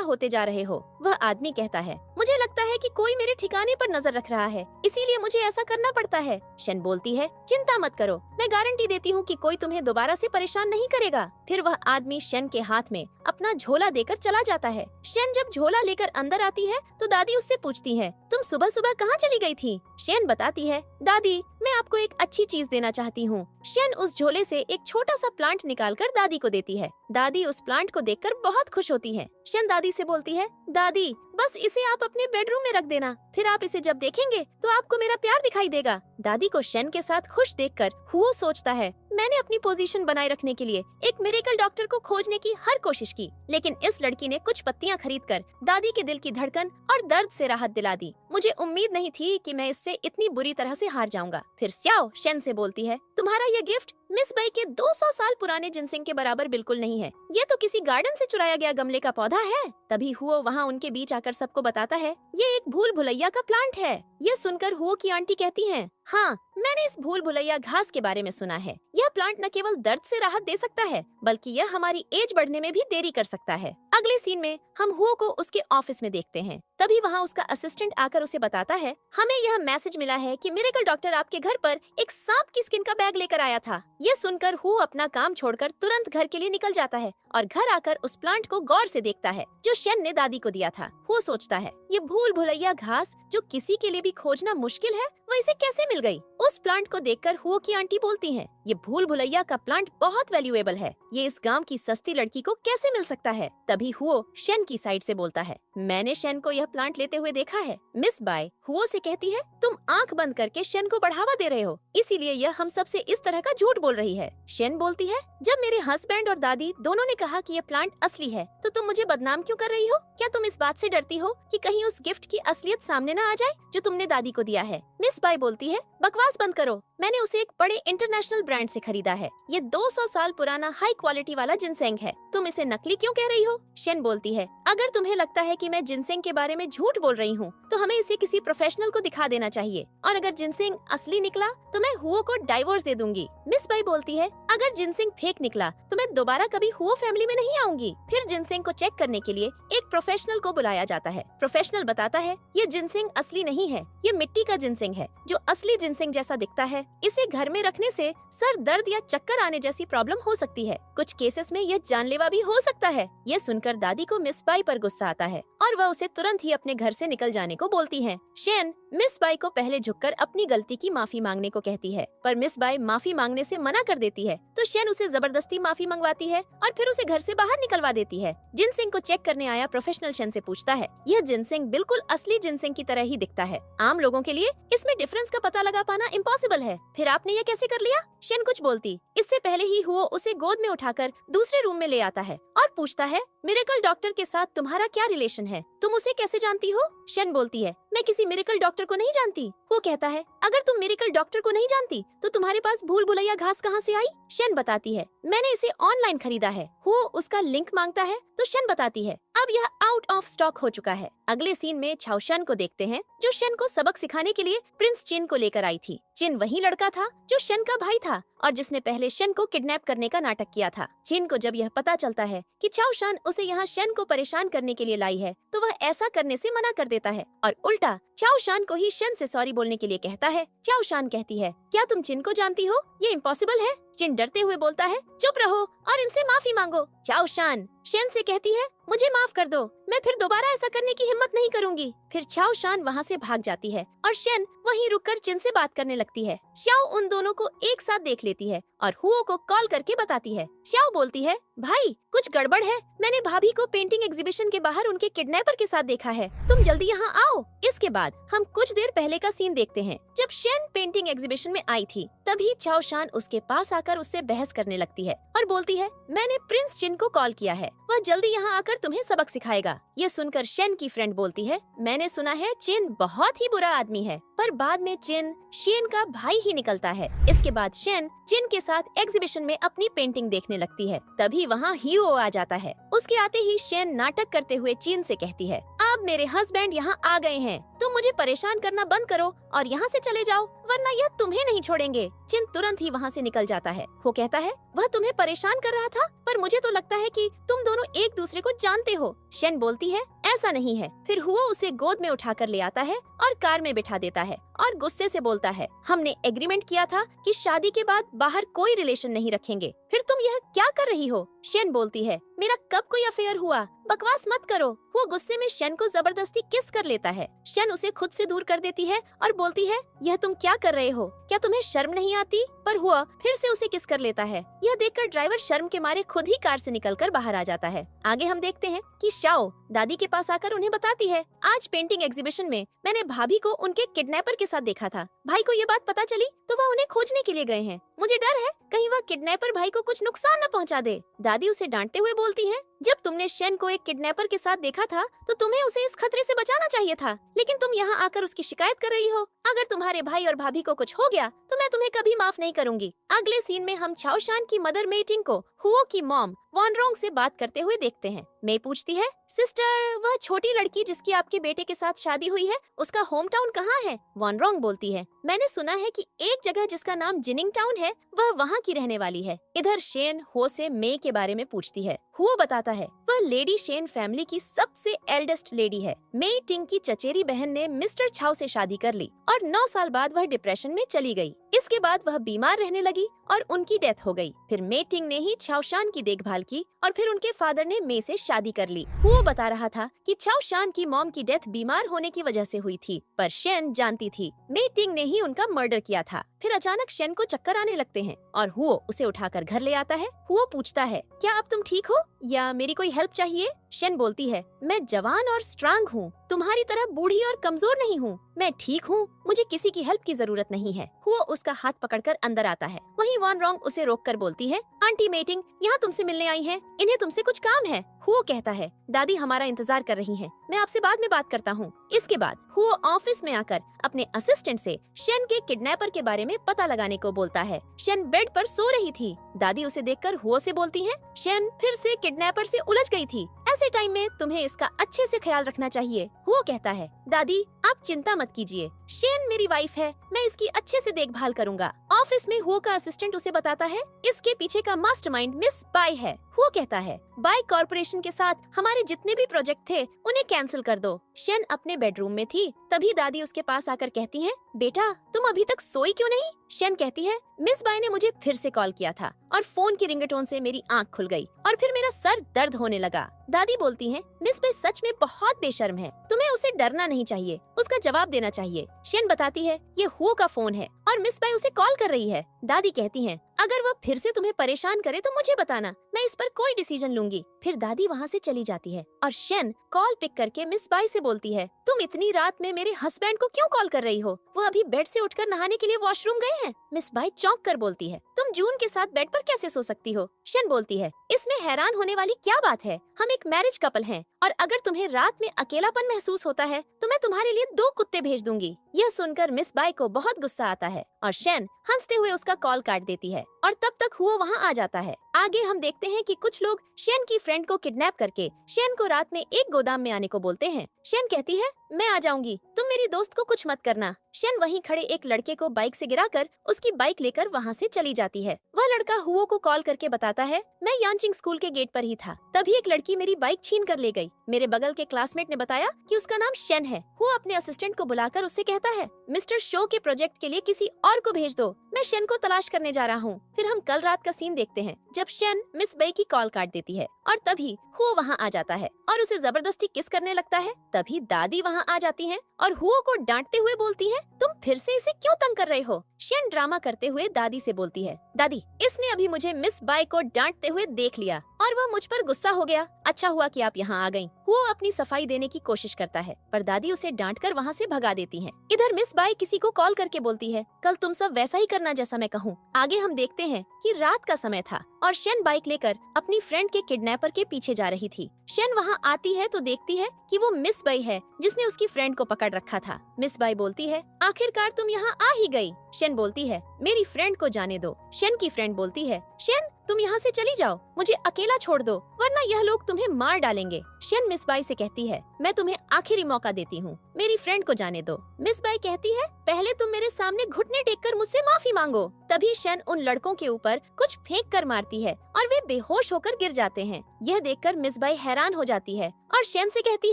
होते जा रहे हो। वह आदमी कहता है, मुझे लगता है कि कोई मेरे ठिकाने पर नजर रख रहा है, इसीलिए मुझे ऐसा करना पड़ता है। शेन बोलती है, चिंता मत करो, मैं गारंटी देती हूँ कि कोई तुम्हें दोबारा से परेशान नहीं करेगा। फिर वह आदमी शेन के हाथ में अपना झोला देकर चला जाता है। शेन जब झोला लेकर अंदर आती है तो दादी उससे पूछती है, तुम सुबह सुबह कहाँ चली गई थी? शेन बताती है, दादी मैं आपको एक अच्छी चीज देना चाहती हूँ। शेन उस झोले से एक छोटा सा प्लांट निकालकर दादी को देती है। दादी उस प्लांट को देखकर बहुत खुश होती है। शेन दादी से बोलती है, दादी बस इसे आप अपने बेडरूम में रख देना, फिर आप इसे जब देखेंगे तो आपको मेरा प्यार दिखाई देगा। दादी को शेन के साथ खुश देखकर हुओ सोचता है, मैंने अपनी पोजीशन बनाए रखने के लिए एक मिरेकल डॉक्टर को खोजने की हर कोशिश की, लेकिन इस लड़की ने कुछ पत्तियां खरीदकर दादी के दिल की धड़कन और दर्द से राहत दिला दी। मुझे उम्मीद नहीं थी कि मैं इससे इतनी बुरी तरह से हार जाऊंगा। फिर स्याओ शेन से बोलती है, तुम्हारा ये गिफ्ट मिस बाई के 200 साल पुराने जिनसिंग के बराबर बिल्कुल नहीं है, ये तो किसी गार्डन से चुराया गया गमले का पौधा है। तभी हुओ वहाँ उनके बीच आकर सबको बताता है, ये एक भूल भुलैया का प्लांट है। ये सुनकर हुओ की आंटी कहती हैं, हाँ मैंने इस भूल भुलैया घास के बारे में सुना है। यह प्लांट न केवल दर्द से राहत दे सकता है बल्कि यह हमारी एज बढ़ने में भी देरी कर सकता है। अगले सीन में हम हुओ को उसके ऑफिस में देखते हैं। तभी वहाँ उसका असिस्टेंट आकर उसे बताता है, हमें यह मैसेज मिला है कि मिरेकल डॉक्टर आपके घर पर एक सांप की स्किन का बैग लेकर आया था। ये सुनकर हुओ अपना काम छोड़कर तुरंत घर के लिए निकल जाता है और घर आकर उस प्लांट को गौर से देखता है जो शेन ने दादी को दिया था। वो सोचता है, ये भूल भुलैया घास जो किसी के लिए भी खोजना मुश्किल है, वह इसे कैसे मिल गई? उस प्लांट को देखकर हुओ की आंटी बोलती हैं, ये भूल भुलैया का प्लांट बहुत वैल्यूएबल है, ये इस गांव की सस्ती लड़की को कैसे मिल सकता है? तभी हुओ शेन की साइड से बोलता है, मैंने शेन को यह प्लांट लेते हुए देखा है। मिस बाय हुओ से कहती है, तुम आंख बंद करके शेन को बढ़ावा दे रहे हो, इसीलिए यह हम सब से इस तरह का झूठ बोल रही है। शेन बोलती है, जब मेरे हस्बैंड और दादी दोनों ने कहा कि यह प्लांट असली है, तो तुम मुझे बदनाम क्यों कर रही हो? क्या तुम इस बात से डरती हो कि कहीं उस गिफ्ट की असलियत सामने न आ जाए जो तुमने दादी को दिया है? मिस बाय बोलती है, बकवास बंद करो, मैंने उसे एक बड़े इंटरनेशनल ब्रांड से खरीदा है। ये 200 साल पुराना हाई क्वालिटी वाला जिनसेंग है, तुम इसे नकली क्यों कह रही हो? शेन बोलती है, अगर तुम्हें लगता है कि मैं जिनसेंग के बारे में झूठ बोल रही हूँ, तो हमें इसे किसी प्रोफेशनल को दिखा देना चाहिए, और अगर जिनसेंग असली निकला तो मैं हुओ को डाइवोर्स दे दूंगी। मिस बाई बोलती है, अगर जिनसेंग फेक निकला तो मैं दोबारा कभी हुओ फैमिली में नहीं आऊंगी। फिर जिनसेंग को चेक करने के लिए एक प्रोफेशनल को बुलाया जाता है। प्रोफेशनल बताता है, ये जिनसेंग असली नहीं है, ये मिट्टी का जिनसेंग है जो असली जिनसेंग जैसा दिखता है। इसे घर में रखने से सर दर्द या चक्कर आने जैसी प्रॉब्लम हो सकती है, कुछ केसेस में यह जानलेवा भी हो सकता है। ये सुनकर दादी को मिस बाई पर गुस्सा आता है और वह उसे तुरंत ही अपने घर से निकल जाने को बोलती है। शेन मिस बाई को पहले झुककर अपनी गलती की माफी मांगने को कहती है, पर मिस बाई माफी मांगने से मना कर देती है, तो शेन उसे जबरदस्ती माफी मंगवाती है और फिर उसे घर से बाहर निकलवा देती है। जिनसेंग को चेक करने आया प्रोफेशनल शेन से पूछता है, यह जिनसेंग बिल्कुल असली जिनसेंग की तरह ही दिखता है, आम लोगों के लिए इसमें डिफरेंस का पता लगा पाना इम्पॉसिबल है, फिर आपने ये कैसे कर लिया? शेन कुछ बोलती, इससे पहले ही हुओ उसे गोद में उठाकर दूसरे रूम में ले आता है और पूछता है, मिरेकल डॉक्टर के साथ तुम्हारा क्या रिलेशन है, तुम उसे कैसे जानती हो? शेन बोलती है, मैं किसी मिरेकल डॉक्टर को नहीं जानती। वो कहता है, अगर तुम मिरेकल डॉक्टर को नहीं जानती तो तुम्हारे पास भूल भुलैया घास कहाँ से आई? शेन बताती है, मैंने इसे ऑनलाइन खरीदा है। वो उसका लिंक मांगता है तो शेन बताती है, अब यह आउट ऑफ स्टॉक हो चुका है। अगले सीन में छाओशन को देखते हैं, जो शेन को सबक सिखाने के लिए प्रिंस चिन को लेकर आई थी। चिन वही लड़का था जो शेन का भाई था और जिसने पहले शेन को किडनैप करने का नाटक किया था। चिन को जब यह पता चलता है कि छाओशन उसे यहाँ शेन को परेशान करने के लिए लाई है, तो वह ऐसा करने से मना कर देता है और उल्टा छाओशान को ही शेन से सॉरी बोलने के लिए कहता है। छाओशान कहती है, क्या तुम चिन को जानती हो? ये इम्पॉसिबल है। चिन डरते हुए बोलता है, चुप रहो और इनसे माफी मांगो। छाओशान शेन से कहती है, मुझे माफ कर दो, मैं फिर दोबारा ऐसा करने की हिम्मत नहीं करूंगी। फिर छाओशान वहाँ से भाग जाती है और शेन वहीं रुककर चिन से बात करने लगती है। श्याओ उन दोनों को एक साथ देख लेती है और हुओ को कॉल करके बताती है। श्याओ बोलती है, भाई कुछ गड़बड़ है, मैंने भाभी को पेंटिंग एग्जीबिशन के बाहर उनके किडनैपर के साथ देखा है, तुम जल्दी यहाँ आओ। इसके बाद हम कुछ देर पहले का सीन देखते हैं। जब शेन पेंटिंग एग्जीबिशन में आई थी, तभी छाओशान उसके पास आकर उससे बहस करने लगती है और बोलती है, मैंने प्रिंस चिन को कॉल किया है, वह जल्दी यहाँ आकर तुम्हें सबक सिखाएगा। ये सुनकर शेन की फ्रेंड बोलती है, मैंने सुना है चिन बहुत ही बुरा आदमी है, पर बाद में चिन शेन का भाई ही निकलता है। इसके बाद शेन चिन के साथ एग्जीबिशन में अपनी पेंटिंग देखने लगती है। तभी वहाँ हीरो आ जाता है। उसके आते ही शेन नाटक करते हुए चिन से कहती है, अब मेरे हस्बैंड यहाँ आ गए हैं, तुम मुझे परेशान करना बंद करो और यहाँ से चले जाओ, वरना यह तुम्हें नहीं छोड़ेंगे। चिन तुरंत ही वहाँ से निकल जाता है। वो कहता है, वह तुम्हें परेशान कर रहा था, पर मुझे तो लगता है कि तुम दोनों एक दूसरे को जानते हो। शेन बोलती है, ऐसा नहीं है। फिर हुओ उसे गोद में उठाकर ले आता है और कार में बिठा देता है और गुस्से से बोलता है, हमने एग्रीमेंट किया था कि शादी के बाद बाहर कोई रिलेशन नहीं रखेंगे, फिर तुम यह क्या कर रही हो? शेन बोलती है, मेरा कब कोई अफेयर हुआ, बकवास मत करो। वो गुस्से में शेन को जबरदस्ती किस कर लेता है। शेन उसे खुद से दूर कर देती है और बोलती है, यह तुम क्या कर रहे हो, क्या तुम्हें शर्म नहीं आती? पर हुआ फिर से उसे किस कर लेता है। यह देखकर ड्राइवर शर्म के मारे खुद ही कार से निकलकर बाहर आ जाता है। आगे हम देखते हैं कि शाओ दादी के पास आकर उन्हें बताती है, आज पेंटिंग एग्जीबिशन में मैंने भाभी को उनके किडनैपर के साथ देखा था। भाई को ये बात पता चली तो वह उन्हें खोजने के लिए गए हैं। मुझे डर है कहीं वह किडनैपर भाई को कुछ नुकसान न पहुंचा दे। दादी उसे डांटते हुए बोलती है, जब तुमने शेन को एक किडनैपर के साथ देखा था तो तुम्हें उसे इस खतरे से बचाना चाहिए था, लेकिन तुम यहाँ आकर उसकी शिकायत कर रही हो। अगर तुम्हारे भाई और भाभी को कुछ हो गया तो मैं तुम्हें कभी माफ नहीं करूंगी। अगले सीन में हम छाओशान की मदर मेटिंग को हुओ की मॉम वॉनरोंग से बात करते हुए देखते हैं। मे पूछती है, सिस्टर वह छोटी लड़की जिसकी आपके बेटे के साथ शादी हुई है, उसका होम टाउन कहाँ है? वॉनरोंग बोलती है, मैंने सुना है कि एक जगह जिसका नाम जिनिंग टाउन है वह वहाँ की रहने वाली है। इधर शेन हो से मे के बारे में पूछती है। हुओ बताता है, वह लेडी शेन फैमिली की सबसे एल्डेस्ट लेडी है। मे टिंग की चचेरी बहन ने मिस्टर छाओ से शादी कर ली और 9 साल बाद वह डिप्रेशन में चली गई। इसके बाद वह बीमार रहने लगी और उनकी डेथ हो गई। फिर मेटिंग ने ही छाओशान की देखभाल की और फिर उनके फादर ने मे से शादी कर ली। वो बता रहा था कि छाओशान की मॉम की डेथ बीमार होने की वजह से हुई थी, पर शेन जानती थी मेटिंग ने ही उनका मर्डर किया था। फिर अचानक शेन को चक्कर आने लगते हैं और हुओ उसे उठाकर घर ले आता है। हुओ पूछता है, क्या अब तुम ठीक हो या मेरी कोई हेल्प चाहिए? शेन बोलती है, मैं जवान और स्ट्रांग हूँ, तुम्हारी तरह बूढ़ी और कमजोर नहीं हूँ, मैं ठीक हूँ, मुझे किसी की हेल्प की जरूरत नहीं है। हुओ उसका हाथ पकड़कर अंदर आता है। वहीं वॉन रॉन्ग उसे रोककर बोलती है, आंटी मेटिंग यहाँ तुमसे मिलने आई है, इन्हें तुमसे कुछ काम है। हुओ कहता है, दादी हमारा इंतजार कर रही हैं, मैं आपसे बाद में बात करता हूँ। इसके बाद हुओ ऑफिस में आकर अपने असिस्टेंट से शेन के किडनैपर के बारे में पता लगाने को बोलता है। शेन बेड पर सो रही थी। दादी उसे देखकर हुओ से बोलती है, शेन फिर से किडनैपर से उलझ गई थी, ऐसे टाइम में तुम्हें इसका अच्छे से ख्याल रखना चाहिए। हुओ कहता है, दादी आप चिंता मत कीजिए, शेन मेरी वाइफ है, मैं इसकी अच्छे से देखभाल करूंगा। ऑफिस में हुओ का असिस्टेंट उसे बताता है, इसके पीछे का मास्टरमाइंड मिस बाई है। हुओ कहता है, बाई कॉर्पोरेशन के साथ हमारे जितने भी प्रोजेक्ट थे उन्हें कैंसिल कर दो। शेन अपने बेडरूम में थी, तभी दादी उसके पास आकर कहती है, बेटा तुम अभी तक सोई क्यों नहीं? शेन कहती है, मिस बाई ने मुझे फिर से कॉल किया था और फोन की रिंगटोन से मेरी आंख खुल गई और फिर मेरा सर दर्द होने लगा। दादी बोलती है, मिस बाई सच में बहुत बेशर्म है, तुम्हें उसे डरना नहीं चाहिए, उसका जवाब देना चाहिए। शेन बताती है, ये हुओ का फोन है और मिस बाई उसे कॉल कर रही है। दादी कहती है, अगर वह फिर से तुम्हें परेशान करे तो मुझे बताना, मैं इस पर कोई डिसीजन लूंगी। फिर दादी वहाँ से चली जाती है और शेन कॉल पिक करके मिस बाई से बोलती है, तुम इतनी रात में मेरे हस्बैंड को क्यों कॉल कर रही हो? वो अभी बेड से उठकर नहाने के लिए वॉशरूम गए हैं। मिस बाई चौंक कर बोलती है, तुम जून के साथ बेड पर कैसे सो सकती हो? शेन बोलती है, इसमें हैरान होने वाली क्या बात है, हम एक मैरिज कपल हैं और अगर तुम्हें रात में अकेलापन महसूस होता है तो मैं तुम्हारे लिए 2 कुत्ते भेज दूंगी। यह सुनकर मिस बाई को बहुत गुस्सा आता है और शेन हंसते हुए उसका कॉल काट देती है और तब तक हुओ वहाँ आ जाता है। आगे हम देखते हैं कि कुछ लोग शेन की फ्रेंड को किडनैप करके शेन को रात में एक गोदाम में आने को बोलते हैं। शेन कहती है, मैं आ जाऊंगी, तुम मेरी दोस्त को कुछ मत करना। शेन वहीं खड़े एक लड़के को बाइक से गिराकर उसकी बाइक लेकर वहाँ से चली जाती है। वह लड़का हुओ को कॉल करके बताता है, मैं यानचिंग स्कूल के गेट पर ही था, तभी एक लड़की मेरी बाइक छीन कर ले गई। मेरे बगल के क्लासमेट ने बताया कि उसका नाम शेन है। हुओ अपने असिस्टेंट को बुलाकर उससे कहता है, मिस्टर शो के प्रोजेक्ट के लिए किसी और को भेज दो, मैं शेन को तलाश करने जा रहा हूँ। फिर हम कल रात का सीन देखते हैं जब शेन मिस बाई की कॉल काट देती है और तभी हुओ वहाँ आ जाता है और उसे जबरदस्ती किस करने लगता है। तभी दादी वहाँ आ जाती है और हुओ को डांटते हुए बोलती है, तुम फिर से इसे क्यों तंग कर रहे हो? शेन ड्रामा करते हुए दादी से बोलती है, दादी इसने अभी मुझे मिस बाई को डांटते हुए देख लिया और वह मुझ पर गुस्सा हो गया, अच्छा हुआ कि आप यहाँ आ गईं। हुओ अपनी सफाई देने की कोशिश करता है पर दादी उसे डांटकर वहाँ से भगा देती है। इधर मिस बाई किसी को कॉल करके बोलती है, कल तुम सब वैसा ही करना जैसा मैं कहूँ। आगे हम देखते हैं कि रात का समय था और शेन बाइक लेकर अपनी फ्रेंड के किडनैपर के पीछे जा रही थी। शेन वहाँ आती है तो देखती है कि वो मिस बाई है जिसने उसकी फ्रेंड को पकड़ रखा था। मिस बाई बोलती है, आखिरकार तुम यहाँ आ ही गई। शेन बोलती है, मेरी फ्रेंड को जाने दो। शेन की फ्रेंड बोलती है, शेन तुम यहाँ से चली जाओ, मुझे अकेला छोड़ दो वरना यह लोग तुम्हें मार डालेंगे। शेन मिस बाई से कहती है, मैं तुम्हें आखिरी मौका देती हूँ, मेरी फ्रेंड को जाने दो। मिस बाई कहती है, पहले तुम मेरे सामने घुटने टेककर मुझसे माफी मांगो। तभी शेन उन लड़कों के ऊपर कुछ फेंक कर मारती है और वे बेहोश होकर गिर जाते हैं। यह देखकर मिस बाई हैरान हो जाती है और शेन से कहती